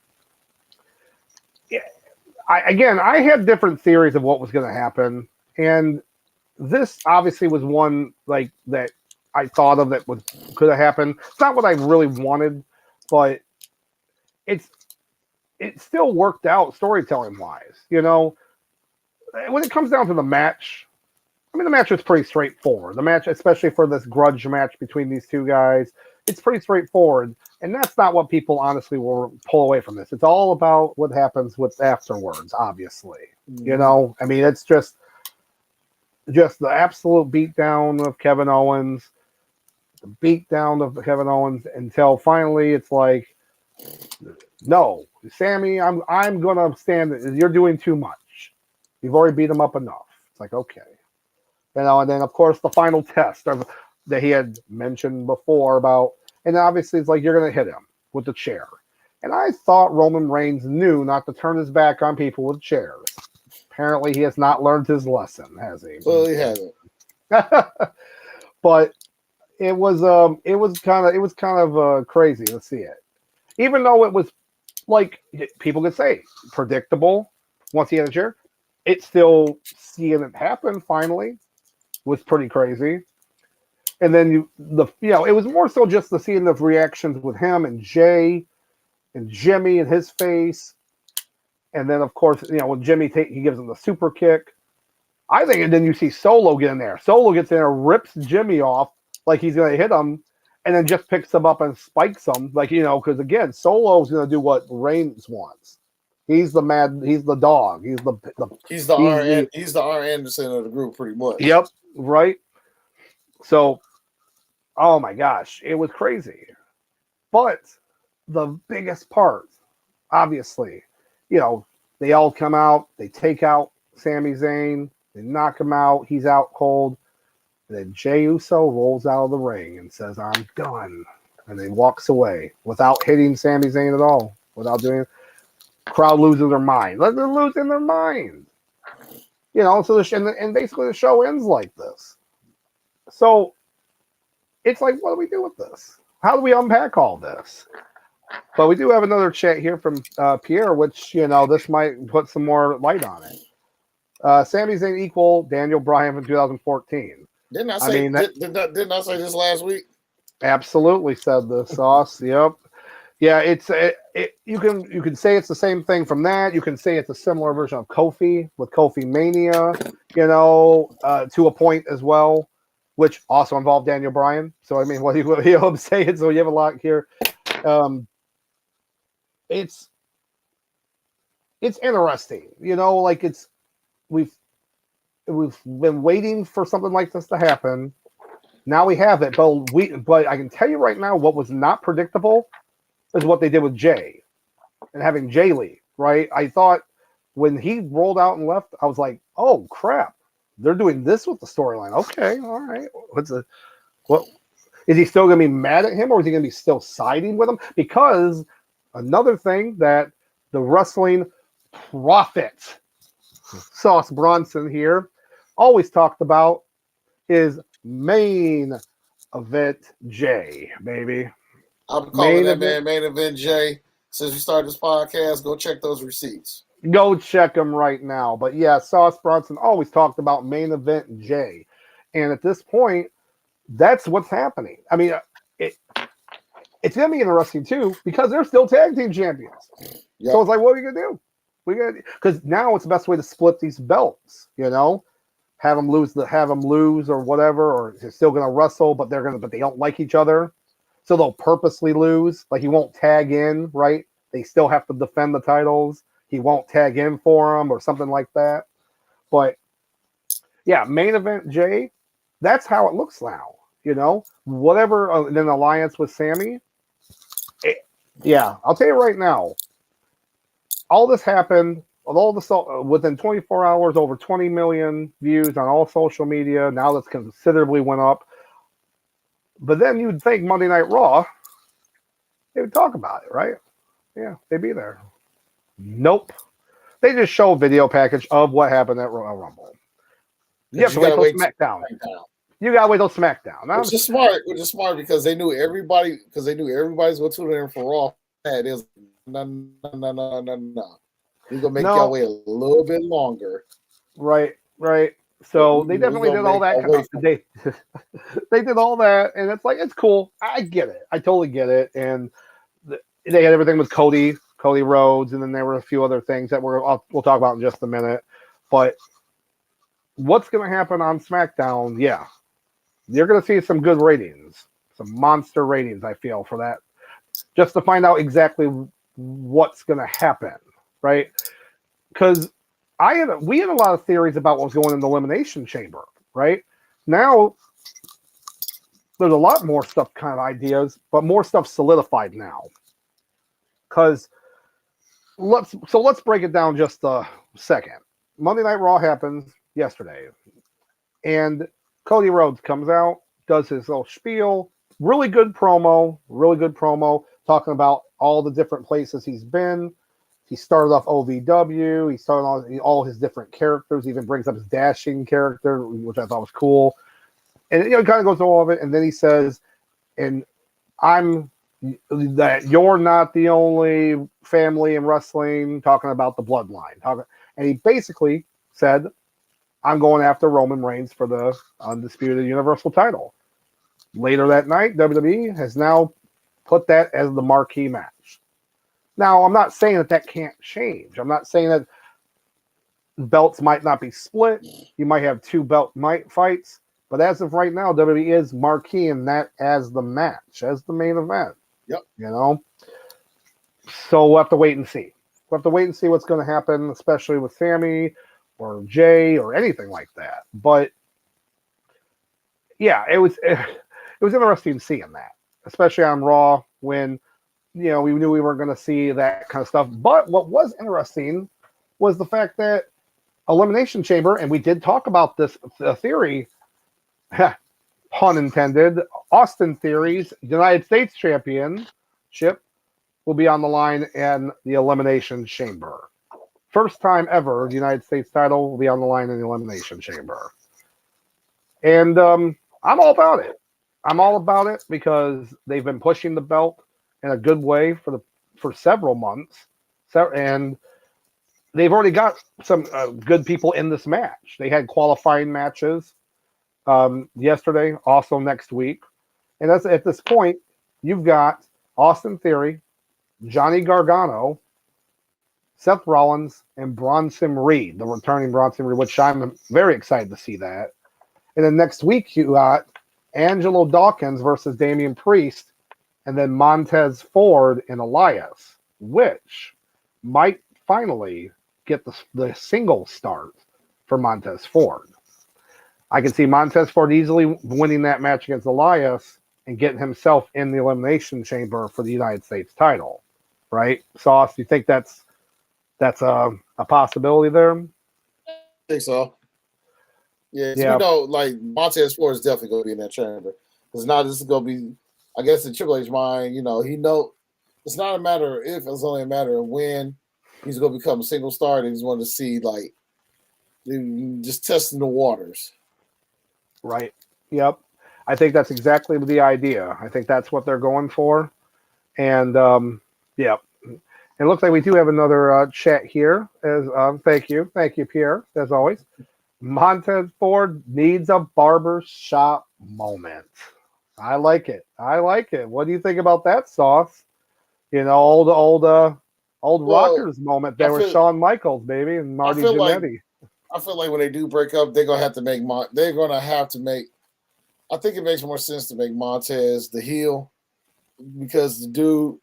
I had different theories of what was going to happen, and this obviously was one like that I thought of that could have happened. It's not what I really wanted, but it still worked out storytelling wise. When it comes down to the match, I mean, the match was pretty straightforward. The match, especially for this grudge match between these two guys, it's pretty straightforward. And that's not what people honestly will pull away from this. It's all about what happens with afterwards, obviously. I mean, it's just the absolute beatdown of Kevin Owens, until finally it's like, no, Sammy, I'm gonna stand. You're doing too much. You've already beat him up enough. It's like, okay. And then, of course, the final test that he had mentioned before about, and obviously it's like, you're going to hit him with the chair. And I thought Roman Reigns knew not to turn his back on people with chairs. Apparently, he has not learned his lesson, has he? Well, he hasn't. But it was kind of crazy to see it. Even though it was, like, people could say, predictable once he had a chair. It's still seeing it happen finally was pretty crazy. And then it was more so just the seeing the reactions with him and Jay and Jimmy and his face. And then of course, when Jimmy he gives him the super kick. I think, and then you see Solo get in there. Solo gets in there, rips Jimmy off like he's gonna hit him, and then just picks him up and spikes him, like because again, Solo's gonna do what Reigns wants. He's the dog. He's the R. Anderson of the group, pretty much. Yep, right. So, oh my gosh, it was crazy. But the biggest part, obviously, they all come out, they take out Sami Zayn, they knock him out, he's out cold. And then Jey Uso rolls out of the ring and says, "I'm done," and then walks away without hitting Sami Zayn at all, without doing it. Crowd loses their mind. They're losing their mind. So and basically the show ends like this. So it's like, what do we do with this? How do we unpack all this? But we do have another chat here from Pierre, which, this might put some more light on it. Sami Zayn equal Daniel Bryan from 2014. Didn't I say this last week? Absolutely said this, Sauce. Yep. Yeah, you can say it's the same thing from that. You can say it's a similar version of Kofi with Kofi Mania, to a point as well, which also involved Daniel Bryan. So I mean, what you say it. So you have a lot here. It's interesting, like we've been waiting for something like this to happen. Now we have it, but I can tell you right now, what was not predictable is what they did with Jay and having Jay leave, right? I thought when he rolled out and left, I was like, oh crap, they're doing this with the storyline. Okay, all right. What is he still gonna be mad at him, or is he gonna be still siding with him? Because another thing that the wrestling prophet Sauce Bronson here always talked about is main event Jay, baby. I'm calling that man Main Event Jay. Since we started this podcast, go check those receipts. Go check them right now. But yeah, Sauce Bronson always talked about Main Event Jay. And at this point, that's what's happening. I mean, it's going to be interesting too, because they're still tag team champions. Yep. So it's like, what are we going to do? Because now it's the best way to split these belts, have them lose or whatever, or they're still gonna wrestle, but they don't like each other, so they'll purposely lose. Like he won't tag in, right? They still have to defend the titles. He won't tag in for them or something like that. But yeah, main event Jay, that's how it looks now. Whatever. Then alliance with Sammy. Yeah, I'll tell you right now. All this happened. Within 24 hours, over 20 million views on all social media. Now that's considerably went up. But then you'd think Monday Night Raw, they would talk about it, right? Yeah, they'd be there. Nope. They just show a video package of what happened at Royal Rumble. You have to wait till SmackDown. You gotta wait till SmackDown. Which is smart because they knew everybody. Because they knew everybody's going to tune in for Raw. It is no. You're gonna make y'all wait a little bit longer. Right. So they definitely did all that. They did all that, and it's like it's cool. I get it. I totally get it. And they had everything with Cody Rhodes, and then there were a few other things that we'll talk about in just a minute. But what's going to happen on SmackDown? Yeah, you're going to see some good ratings, some monster ratings. I feel for that, just to find out exactly what's going to happen, right? Because we had a lot of theories about what was going in the Elimination Chamber, right? Now there's a lot more stuff, kind of ideas, but more stuff solidified now. Because let's break it down just a second. Monday Night Raw happens yesterday, and Cody Rhodes comes out, does his little spiel, really good promo, talking about all the different places he's been. He started off OVW. He started on all his different characters. He even brings up his dashing character, which I thought was cool. And he kind of goes through all of it, and then he says, "And that you're not the only family in wrestling," talking about the Bloodline. And he basically said, "I'm going after Roman Reigns for the undisputed Universal title." Later that night, WWE has now put that as the marquee match. Now, I'm not saying that can't change. I'm not saying that belts might not be split. You might have two belt fights. But as of right now, WWE is marqueing that as the match, as the main event. Yep. So we'll have to wait and see. We'll have to wait and see what's going to happen, especially with Sammy or Jay or anything like that. But yeah, it was interesting seeing that, especially on Raw when we knew we weren't going to see that kind of stuff. But what was interesting was the fact that Elimination Chamber, and we did talk about this theory, pun intended, Austin Theory's United States Championship will be on the line in the Elimination Chamber. First time ever, the United States title will be on the line in the Elimination Chamber. And I'm all about it. I'm all about it because they've been pushing the belt in a good way for several months. And they've already got some good people in this match. They had qualifying matches yesterday, also next week. And that's at this point, you've got Austin Theory, Johnny Gargano, Seth Rollins, and Bronson Reed, the returning Bronson Reed, which I'm very excited to see that. And then next week, you got Angelo Dawkins versus Damian Priest, and then Montez Ford and Elias, which might finally get the single start for Montez Ford. I can see Montez Ford easily winning that match against Elias and getting himself in the Elimination Chamber for the United States title, right? Sauce, you think that's a possibility there? I think so. Yeah. We know, like, Montez Ford is definitely going to be in that chamber. Because now this is going to be, I guess, in Triple H's mind, he know it's not a matter of if, it's only a matter of when he's going to become a single star. And he's wanting to see, like, just testing the waters. Right. Yep. I think that's exactly the idea. I think that's what they're going for. And, yeah. It looks like we do have another chat here. Thank you, Pierre, as always. Montez Ford needs a barber shop moment. I like it. What do you think about that, Sauce? Old Rockers moment there with Shawn Michaels, baby, and Marty Jannetty. I feel like when they do break up, they're gonna have to make they're gonna have to make. I think it makes more sense to make Montez the heel because the dude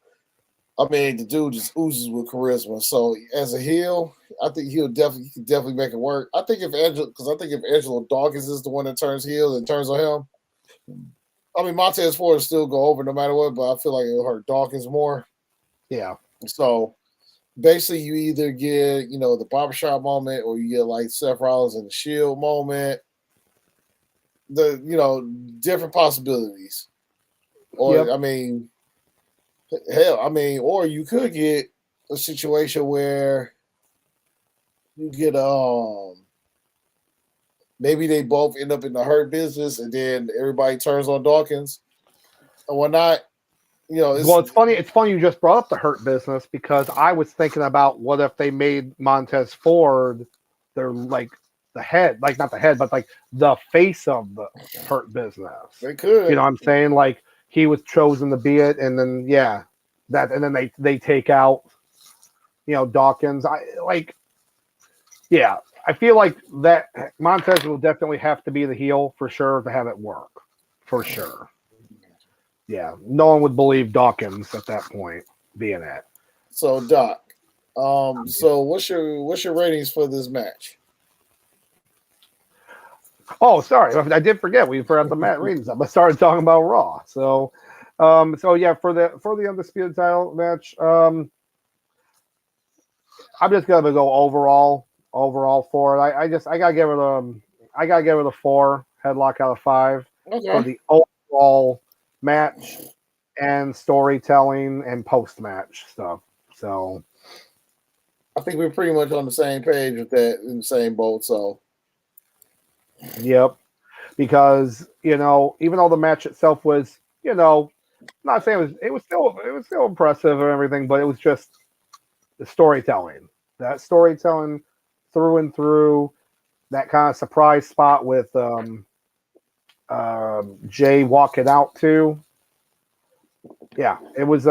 just oozes with charisma. So as a heel, I think he can definitely make it work. I think if Angelo Dawkins is the one that turns heel and turns on him, I mean Montez Ford will still go over no matter what, but I feel like it'll hurt Dawkins more. Yeah. So basically, you either get the barbershop moment, or you get like Seth Rollins and the Shield moment. Different possibilities, or Yep. I mean. Hell, I mean, or you could get a situation where you get maybe they both end up in the Hurt Business, and then everybody turns on Dawkins and whatnot. Well, it's funny. It's funny you just brought up the Hurt Business because I was thinking about what if they made Montez Ford their like the head, like not the head, but like the face of the Hurt Business. They could. You know what I'm saying? Like he was chosen to be it, and then and then they take out Dawkins. I feel like that Montez will definitely have to be the heel for sure to have it work. For sure. Yeah. No one would believe Dawkins at that point being it. So Doc, so what's your ratings for this match? Oh, sorry, I did forget. We forgot the Matt ratings up. I started talking about Raw. So yeah, for the undisputed title match, I'm just gonna go overall for it. I gotta give it a 4 headlock out of 5 for the overall match and storytelling and post match stuff. So I think we're pretty much on the same page with that, in the same boat. So yep, because even though the match itself was not saying it was still impressive and everything, but it was just the storytelling. That storytelling through and through, that kind of surprise spot with Jay walking out too. Yeah, it was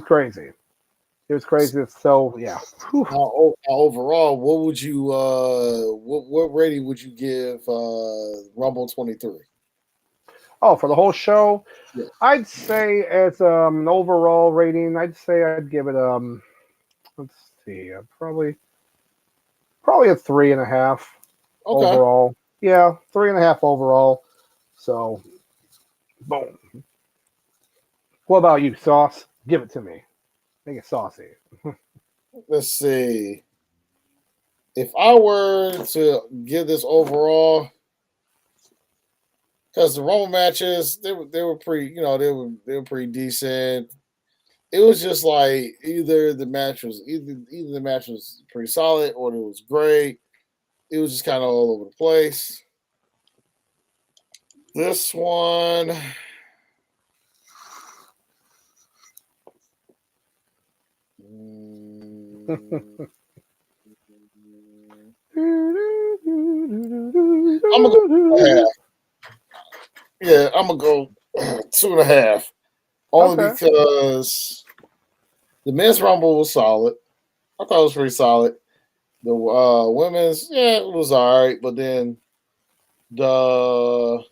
crazy. It was crazy. So yeah. Overall, what would you what rating would you give Rumble 23? Oh, for the whole show, Yeah. I'd say as an overall rating, I'd say I'd give it let's see, probably a 3.5 overall. Yeah, 3.5 overall. So boom. What about you, Sauce? Give it to me. Make it saucy. Let's see. If I were to give this overall, because the Rumble matches they were pretty, they were pretty decent. It was just like either the match was pretty solid or it was great. It was just kind of all over the place. This one, I'm gonna go half. Yeah, I'm gonna go 2.5. Only because the men's rumble was solid. I thought it was pretty solid. The women's, it was all right, but then the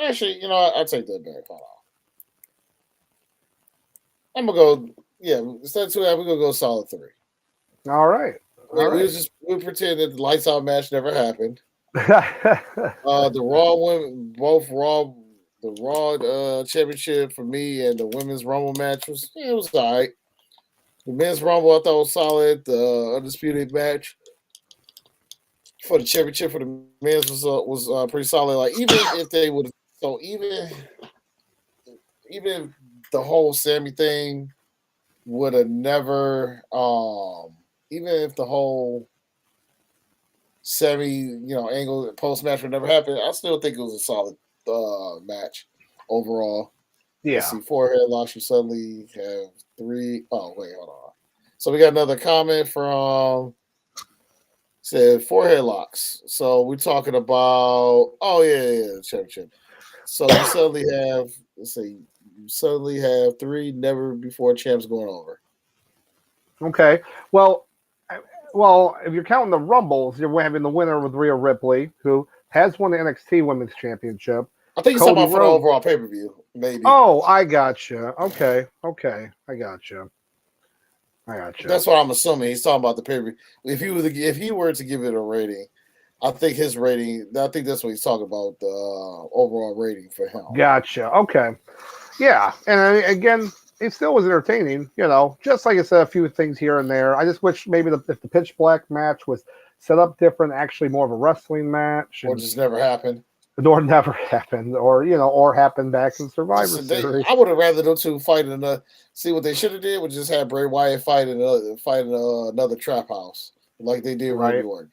actually, I take that back. Hold on. I'm gonna go. Yeah, instead of 2.5, we're gonna go solid 3. All right. We pretend that the lights out match never happened. The Raw women, the Raw championship for me and the women's Rumble match was all right. The men's Rumble I thought was solid. The undisputed match for the championship for the men's was pretty solid. Like even if they would, so even if the whole Sammy thing would have never, even if the whole Sammy, angle post match would never happen, I still think it was a solid match overall. Yeah. Let's see, 4 headlocks. You suddenly have 3. Oh wait, hold on. So we got another comment from said 4 headlocks. So we're talking about championship. So you suddenly have 3 never before champs going over. Okay. Well, Well, if you're counting the Rumbles, you're having the winner with Rhea Ripley, who has won the NXT Women's Championship. I think he's talking Cody about for the Rhodes. overall pay per view, maybe. Oh, I gotcha. Okay, I gotcha. That's what I'm assuming. He's talking about the pay per view. If he were to give it a rating, I think his rating. I think that's what he's talking about. The overall rating for him. Gotcha. Okay. Yeah, and again, it still was entertaining. You know, just like I said, a few things here and there. I just wish maybe if the Pitch Black match was set up different, actually more of a wrestling match, Or just never happened. Or never happened, or happened back in Survivor Series. I would have rather those two fight in see what they should have did, was just have Bray Wyatt fight in another trap house like they did right. New York.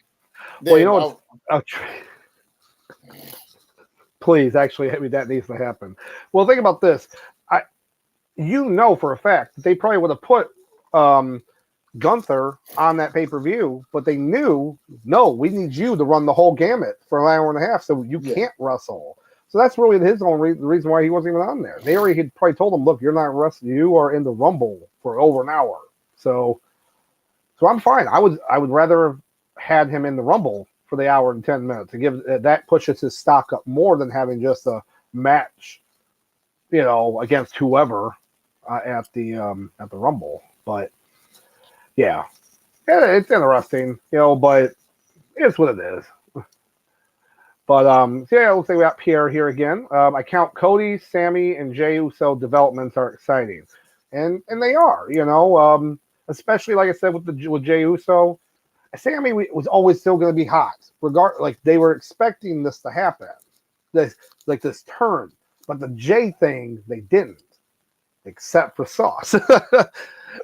Well, you know what? Please, actually, that needs to happen. Well, think about this. For a fact that they probably would have put Gunther on that pay-per-view, but they knew, no, we need you to run the whole gamut for an hour and a half, so you can't wrestle. So that's really his own reason why he wasn't even on there. They already had probably told him, look, you're not wrestling. You are in the Rumble for over an hour. So I'm fine. I would rather have had him in the Rumble for the hour and 10 minutes. To give that pushes his stock up more than having just a match, against whoever at the Rumble. But yeah, it's interesting, but it's what it is. But let's say we got Pierre here again. I count Cody, Sammy, and Jey Uso developments are exciting, and they are, especially like I said with Jey Uso. Sammy was always still going to be hot, like they were expecting this to happen, this turn. But the Jey thing, they didn't, except for Sauce.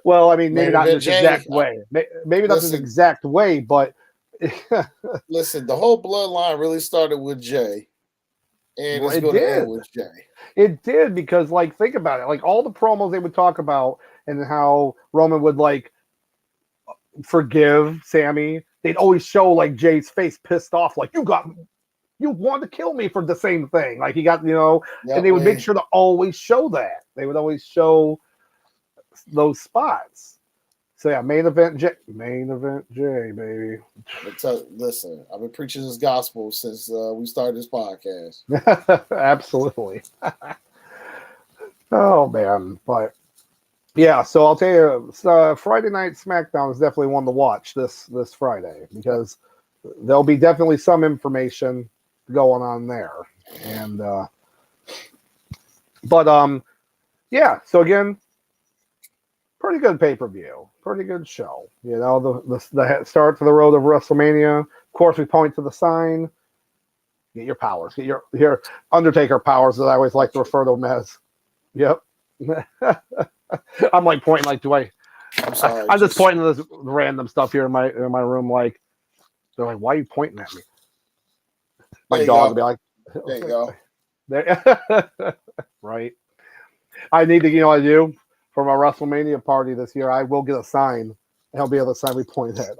Well, I mean, maybe not in this exact way. Maybe not this exact way, but listen, the whole bloodline really started with Jey, and it's going to end with Jey. It did, because, think about it. Like, all the promos they would talk about and how Roman would, forgive Sammy, they'd always show, Jey's face pissed off, like, you wanted to kill me for the same thing. Like, he got, and they would make sure to always show that. They would always show those spots. So yeah, main event Jey, baby. Listen, I've been preaching this gospel since we started this podcast. Absolutely. Oh man, but yeah. So I'll tell you, Friday Night SmackDown is definitely one to watch this Friday, because there'll be definitely some information going on there, and yeah. So again, pretty good pay-per-view, pretty good show. The start to the road of WrestleMania. Of course, we point to the sign. Get your powers. Get your Undertaker powers, as I always like to refer to them as. Yep. I'm pointing do I? I'm sorry. I'm just pointing to this random stuff here in my room. They're like, why are you pointing at me? My dog will be like, there you go. There. Right. I need to, I do. For my WrestleMania party this year, I will get a sign. I'll be able to sign we point at.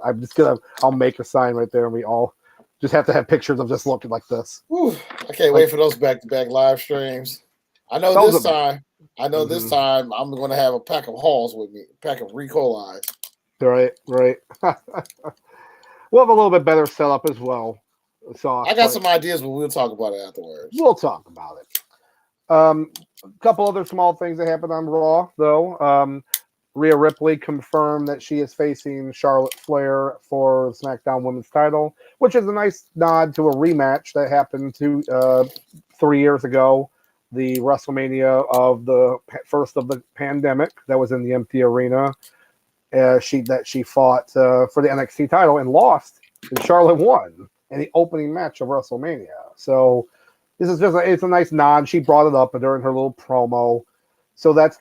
I'll make a sign right there, and we all just have to have pictures of just looking like this. Whew, I can't wait for those back-to-back live streams. I know this time I'm going to have a pack of Halls with me, a pack of Ricola. Right. We'll have a little bit better setup as well. So I got some ideas, but we'll talk about it afterwards. We'll talk about it. A couple other small things that happened on Raw, though. Rhea Ripley confirmed that she is facing Charlotte Flair for the SmackDown Women's title, which is a nice nod to a rematch that happened 3 years ago, the WrestleMania of the first of the pandemic that was in the empty arena. She fought for the NXT title and lost, and Charlotte won in the opening match of WrestleMania. So this is it's a nice nod. She brought it up during her little promo. So that's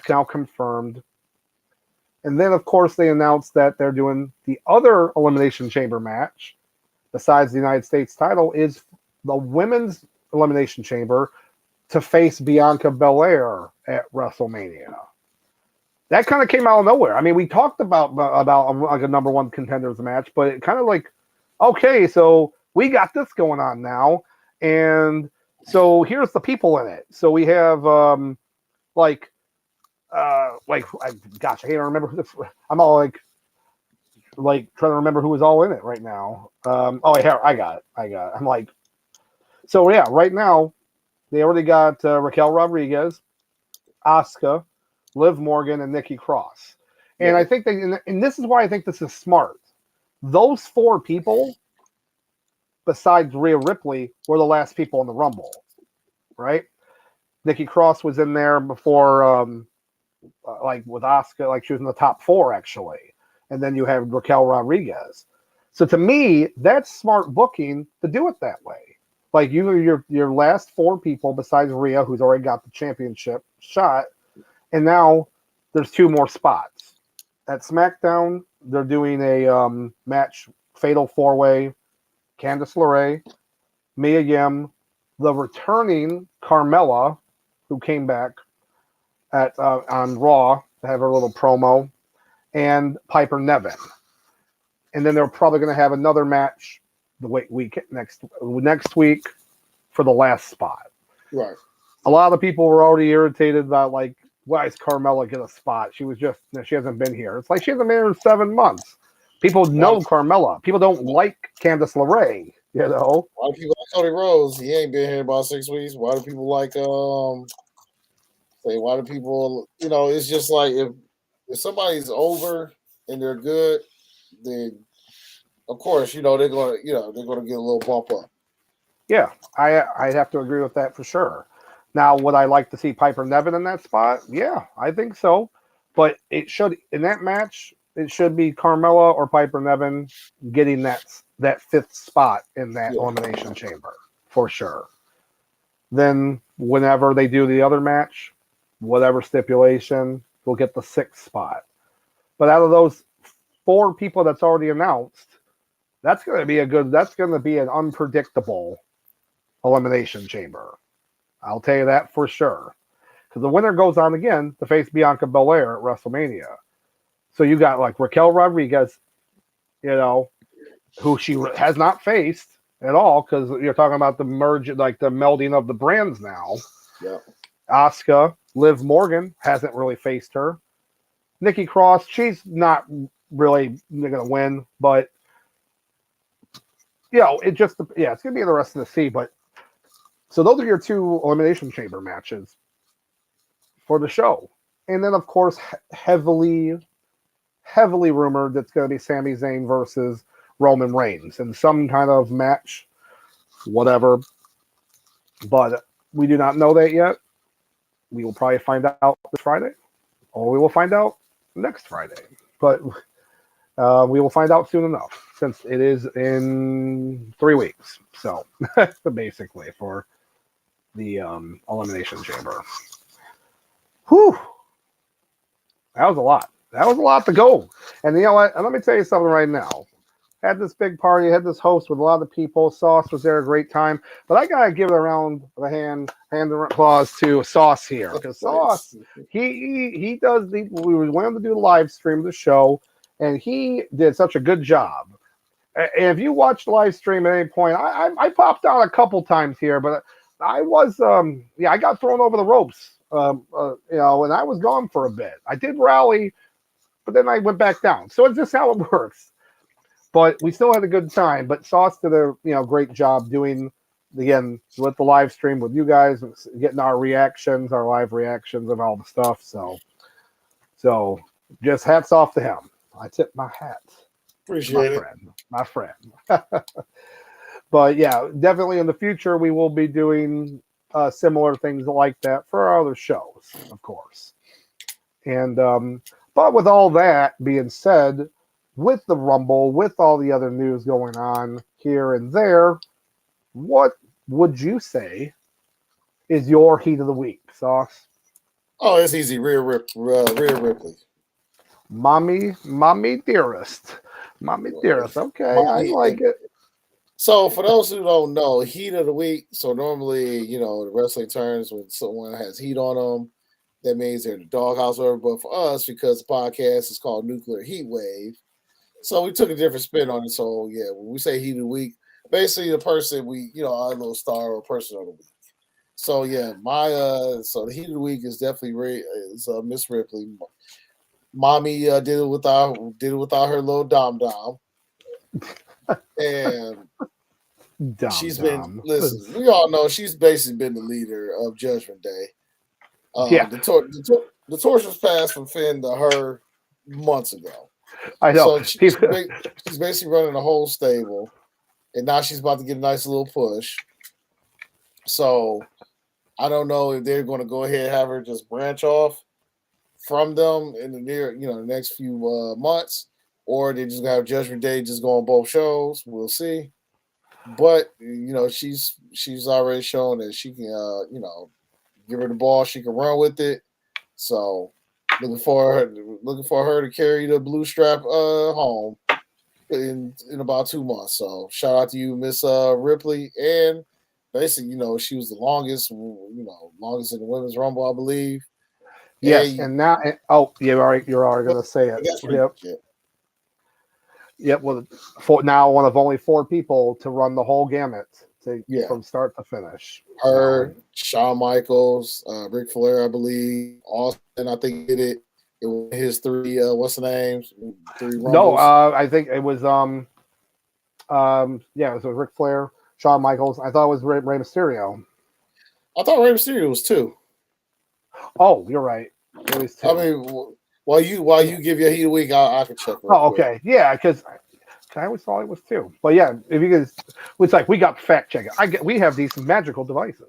now confirmed. And then, of course, they announced that they're doing the other Elimination Chamber match, besides the United States title, is the Women's Elimination Chamber to face Bianca Belair at WrestleMania. That kind of came out of nowhere. I mean, we talked about a number one contenders match, but it kind of okay, so we got this going on now. And so here's the people in it. So we have gosh, I can't remember. I'm all like trying to remember who was all in it right now. Oh, here I got it. I'm like, so yeah, right now they already got Raquel Rodriguez, Asuka, Liv Morgan, and Nikki Cross. And I think and this is why I think this is smart. Those four people, besides Rhea Ripley, were the last people in the Rumble, right? Nikki Cross was in there before, like with Asuka, like she was in the top four actually, and then you have Raquel Rodriguez. So to me, that's smart booking to do it that way. Like your last four people besides Rhea, who's already got the championship shot, and now there's two more spots. At SmackDown, they're doing a match, fatal four-way, Candice LeRae, Mia Yim, the returning Carmella, who came back at on Raw to have her little promo, and Piper Niven. And then they're probably going to have another match the week next week for the last spot. Right. A lot of the people were already irritated about like, why is Carmella get a spot? She hasn't been here. It's like she hasn't been here in 7 months. People know Carmella. People don't like Candice LeRae. You know. Why do people like Cody Rhodes? He ain't been here about 6 weeks. Why do people like why do people, it's just like if somebody's over and they're good, then of course, they're gonna get a little bump up. Yeah, I'd have to agree with that for sure. Now, would I like to see Piper Niven in that spot? Yeah, I think so. But it should, in that match, it should be Carmella or Piper Niven getting that fifth spot in that elimination chamber for sure. Then whenever they do the other match, whatever stipulation, we'll get the sixth spot. But out of those four people that's already announced, that's going to be an unpredictable elimination chamber. I'll tell you that for sure. Because the winner goes on again to face Bianca Belair at WrestleMania. So you got like Raquel Rodriguez, who she has not faced at all, because you're talking about the merge, like the melding of the brands now. Yeah. Asuka, Liv Morgan hasn't really faced her. Nikki Cross, she's not really going to win, but it's going to be interesting to see. But so those are your two elimination chamber matches for the show. And then, of course, heavily rumored that's going to be Sami Zayn versus Roman Reigns in some kind of match, whatever. But we do not know that yet. We will probably find out this Friday, or we will find out next Friday. But we will find out soon enough, since it is in 3 weeks. So basically for the elimination chamber. Whew. That was a lot. That was a lot to go. And you know what? And let me tell you something right now. Had this big party, had this host with a lot of people. Sauce was there, a great time. But I gotta give it a round of hand and applause to Sauce here, because Sauce, he does we wanted to do the live stream of the show, and he did such a good job. And if you watch the live stream at any point, I popped out a couple times here, but I was I got thrown over the ropes, and I was gone for a bit. I did rally, but then I went back down. So it's just how it works. But we still had a good time. But Sauce did a great job doing, again, with the live stream with you guys, getting our live reactions of all the stuff. So just hats off to him. I tip my hat. Appreciate my friend. But yeah, definitely in the future we will be doing similar things like that for our other shows, of course. And but with all that being said, with the Rumble, with all the other news going on here and there, what would you say is your heat of the week, Sauce? Oh, it's easy. Rhea Ripley. Mami dearest. Mami dearest. Okay, I like it. So for those who don't know, heat of the week. So normally, the wrestling terms when someone has heat on them, that means they're in the doghouse or whatever. But for us, because the podcast is called Nuclear Heat Wave, so we took a different spin on it. So yeah, when we say heat of the week, basically the person our little star or person of the week. So yeah, my so the heat of the week is definitely Miss Ripley. Mami did it without her little dom dom, and Dumb she's been dumb. listen. We all know she's basically been the leader of Judgment Day. Yeah, The torch was passed from Finn to her months ago, I know. so she's basically running the whole stable, and now she's about to get a nice little push. So I don't know if they're going to go ahead and have her just branch off from them in the next few months, or they just gonna have Judgment Day just go on both shows. We'll see. But she's already shown that she can, give her the ball, she can run with it. So looking for her to carry the blue strap home in about 2 months. So shout out to you, Miss Ripley, and basically, she was the longest in the women's rumble, I believe. Yes, and now, you're already going to say it. Yep. Yep. Well, now one of only 4 people to run the whole gamut from start to finish. Her, Shawn Michaels, Ric Flair, I believe. Austin, I think did it. It was his 3. What's the names? 3 rumbles. No, I think it was it was Ric Flair, Shawn Michaels. I thought it was Rey Mysterio. I thought Rey Mysterio was 2. Oh, you're right. It was 2. I mean, while you give your heat a week, I can check. Okay, yeah, because I always thought it was 2. But yeah, if you guys, it's like we got fact check it. We have these magical devices,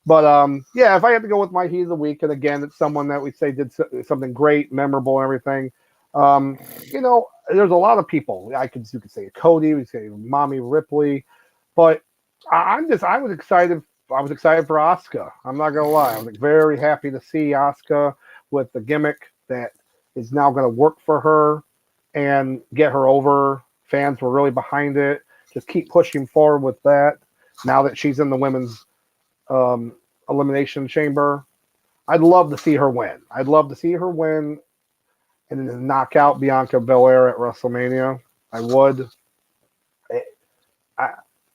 But yeah, if I had to go with my heat of the week, and again, it's someone that we say did something great, memorable, and everything. There's a lot of people. You could say Cody, we say Mami Ripley, but I was excited. I was excited for Asuka. I'm not gonna lie. I was very happy to see Asuka with the gimmick that is now going to work for her and get her over. Fans were really behind it. Just keep pushing forward with that. Now that she's in the women's elimination chamber, I'd love to see her win. I'd love to see her win and then knock out Bianca Belair at WrestleMania. I would.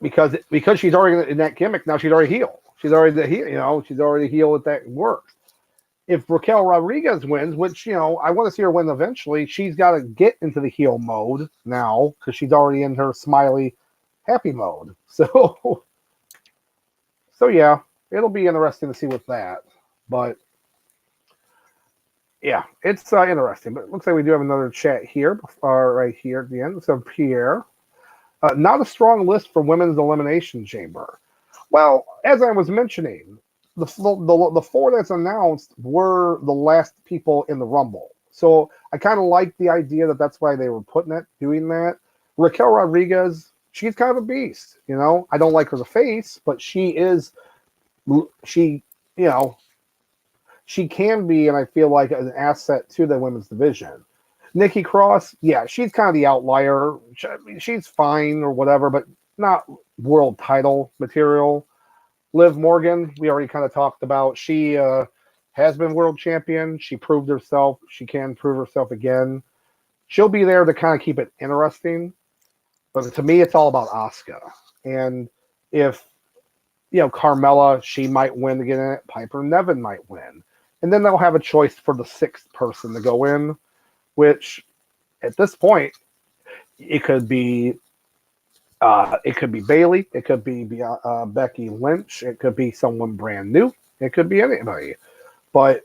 Because she's already in that gimmick now. She's already healed. She's already the heel. She's already healed. That works. If Raquel Rodriguez wins, which I want to see her win eventually, she's got to get into the heel mode now because she's already in her smiley, happy mode. So yeah, it'll be interesting to see with that. But yeah, it's interesting. But it looks like we do have another chat here, right here at the end. So Pierre, not a strong list for women's elimination chamber. Well, as I was mentioning, the 4 that's announced were the last people in the Rumble. So I kind of like the idea that's why they were doing that. Raquel Rodriguez, she's kind of a beast. I don't like her as a face, but she can be, and I feel like an asset to the women's division. Nikki Cross, yeah, she's kind of the outlier. She's fine or whatever, but not world title material. Liv Morgan, we already kind of talked about. She has been world champion. She proved herself. She can prove herself again. She'll be there to kind of keep it interesting. But to me, it's all about Asuka. And if, Carmella, she might win to get in it. Piper Niven might win. And then they'll have a choice for the 6th person to go in, which at this point, it could be Bailey. It could be Becky Lynch. It could be someone brand new. It could be anybody. But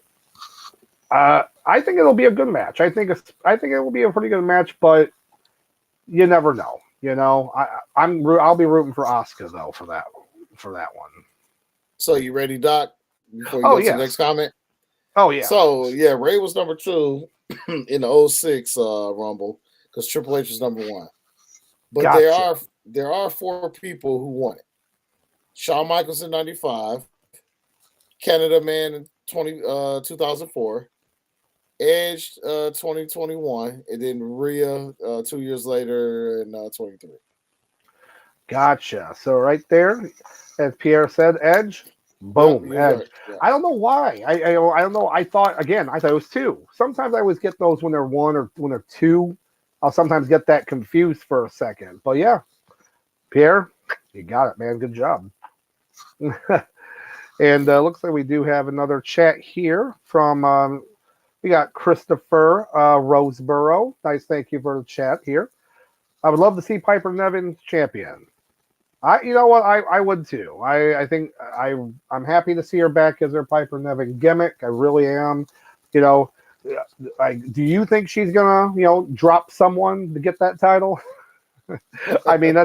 I think it'll be a good match. I think it will be a pretty good match. But you never know. I'll be rooting for Asuka though for that one. So you ready, Doc? Before you go to the next comment. Oh yeah. So yeah, Ray was number 2 in the 06 Rumble because Triple H was number 1. But gotcha. there are 4 people who won it. Shawn Michaels in 95, Canada Man in 2004, Edge 2021, and then Rhea 2 years later in 23. Gotcha. So right there, as Pierre said, Edge, boom, Edge. Right. Yeah. I don't know why. I don't know. I thought it was 2. Sometimes I always get those when they're 1 or when they're 2. I'll sometimes get that confused for a second. But yeah, Pierre, you got it, man. Good job. And looks like we do have another chat here from we got Christopher Roseborough. Nice, thank you for the chat here. I would love to see Piper Niven champion. You know what, I would too. I think I'm happy to see her back as her Piper Niven gimmick. I really am. You know, do you think she's gonna drop someone to get that title? I mean,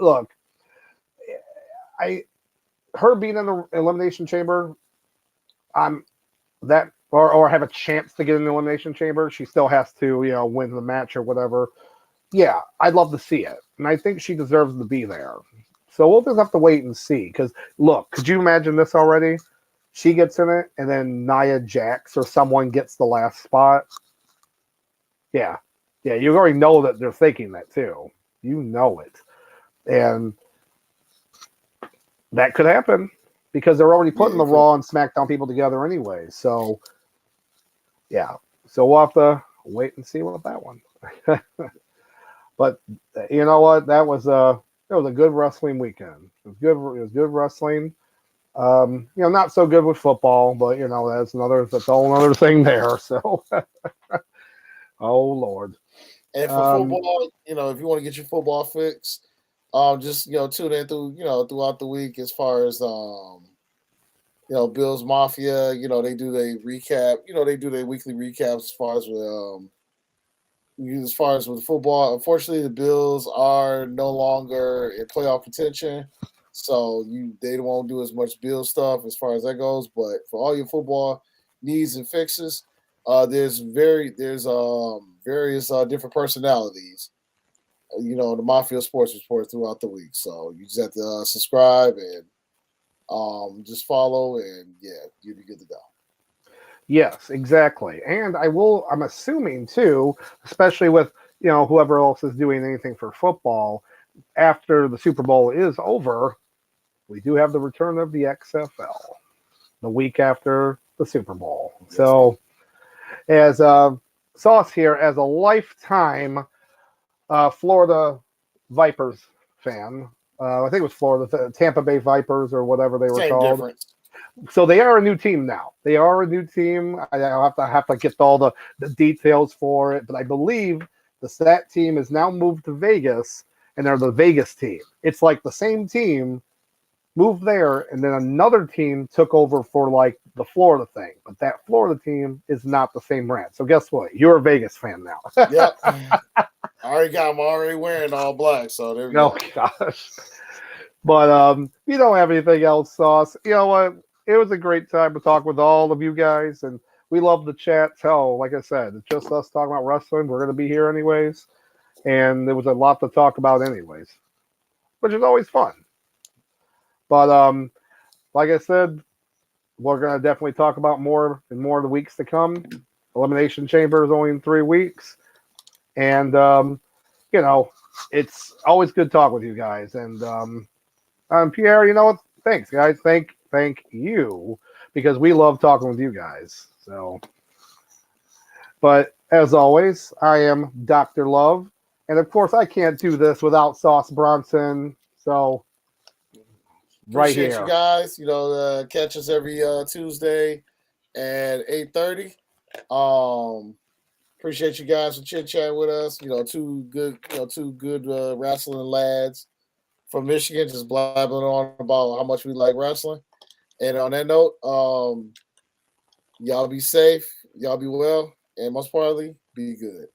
look. Her being in the Elimination Chamber, or have a chance to get in the Elimination Chamber, she still has to, win the match or whatever. Yeah, I'd love to see it. And I think she deserves to be there. So we'll just have to wait and see. Because, look, could you imagine this already? She gets in it, and then Nia Jax or someone gets the last spot. Yeah. Yeah, you already know that they're thinking that, too. You know it. And that could happen because they're already putting the Raw and SmackDown people together anyway. So, yeah. So we'll have to wait and see what that one. But you know what? It was a good wrestling weekend. It was good wrestling. Not so good with football, but that's a whole other thing there. So, oh Lord. And for football, if you want to get your football fix, just tune in throughout the week as far as Bills Mafia. They do their recap. They do their weekly recaps as far as with football. Unfortunately, the Bills are no longer in playoff contention, so they won't do as much Bills stuff as far as that goes. But for all your football needs and fixes, there's various different personalities. The Mafia Sports Report throughout the week. So you just have to subscribe and just follow, and yeah, you'll be good to go. Yes, exactly. And I'm assuming too, especially with, whoever else is doing anything for football, after the Super Bowl is over, we do have the return of the XFL the week after the Super Bowl. Yes. So as Sauce here, as a lifetime Florida Vipers fan, I think it was Florida, Tampa Bay Vipers or whatever they were called. Difference. So they are a new team now. I'll have to get all the details for it, but I believe that team is now moved to Vegas, and they're the Vegas team. It's like the same team moved there, and then another team took over for like the Florida thing. But that Florida team is not the same brand. So guess what? You're a Vegas fan now. Yep. I I'm already wearing all black, so there we go. Oh gosh. But you don't have anything else, Sauce. You know what? It was a great time to talk with all of you guys, and we love the chat. So, like I said, it's just us talking about wrestling. We're going to be here anyways, and there was a lot to talk about anyways, which is always fun. But like I said, we're going to definitely talk about more in more of the weeks to come. Elimination Chamber is only in 3 weeks, and it's always good talk with you guys. And Pierre, thanks, guys. Thank you, because we love talking with you guys. So, but as always, I am Dr. Love, and of course, I can't do this without Sauce Bronson. So, right Appreciate here, you guys. Catch us every Tuesday at 8:30. Appreciate you guys for chit chatting with us. Two good wrestling lads from Michigan, just blabbing on about how much we like wrestling. And on that note, y'all be safe, y'all be well, and most importantly, be good.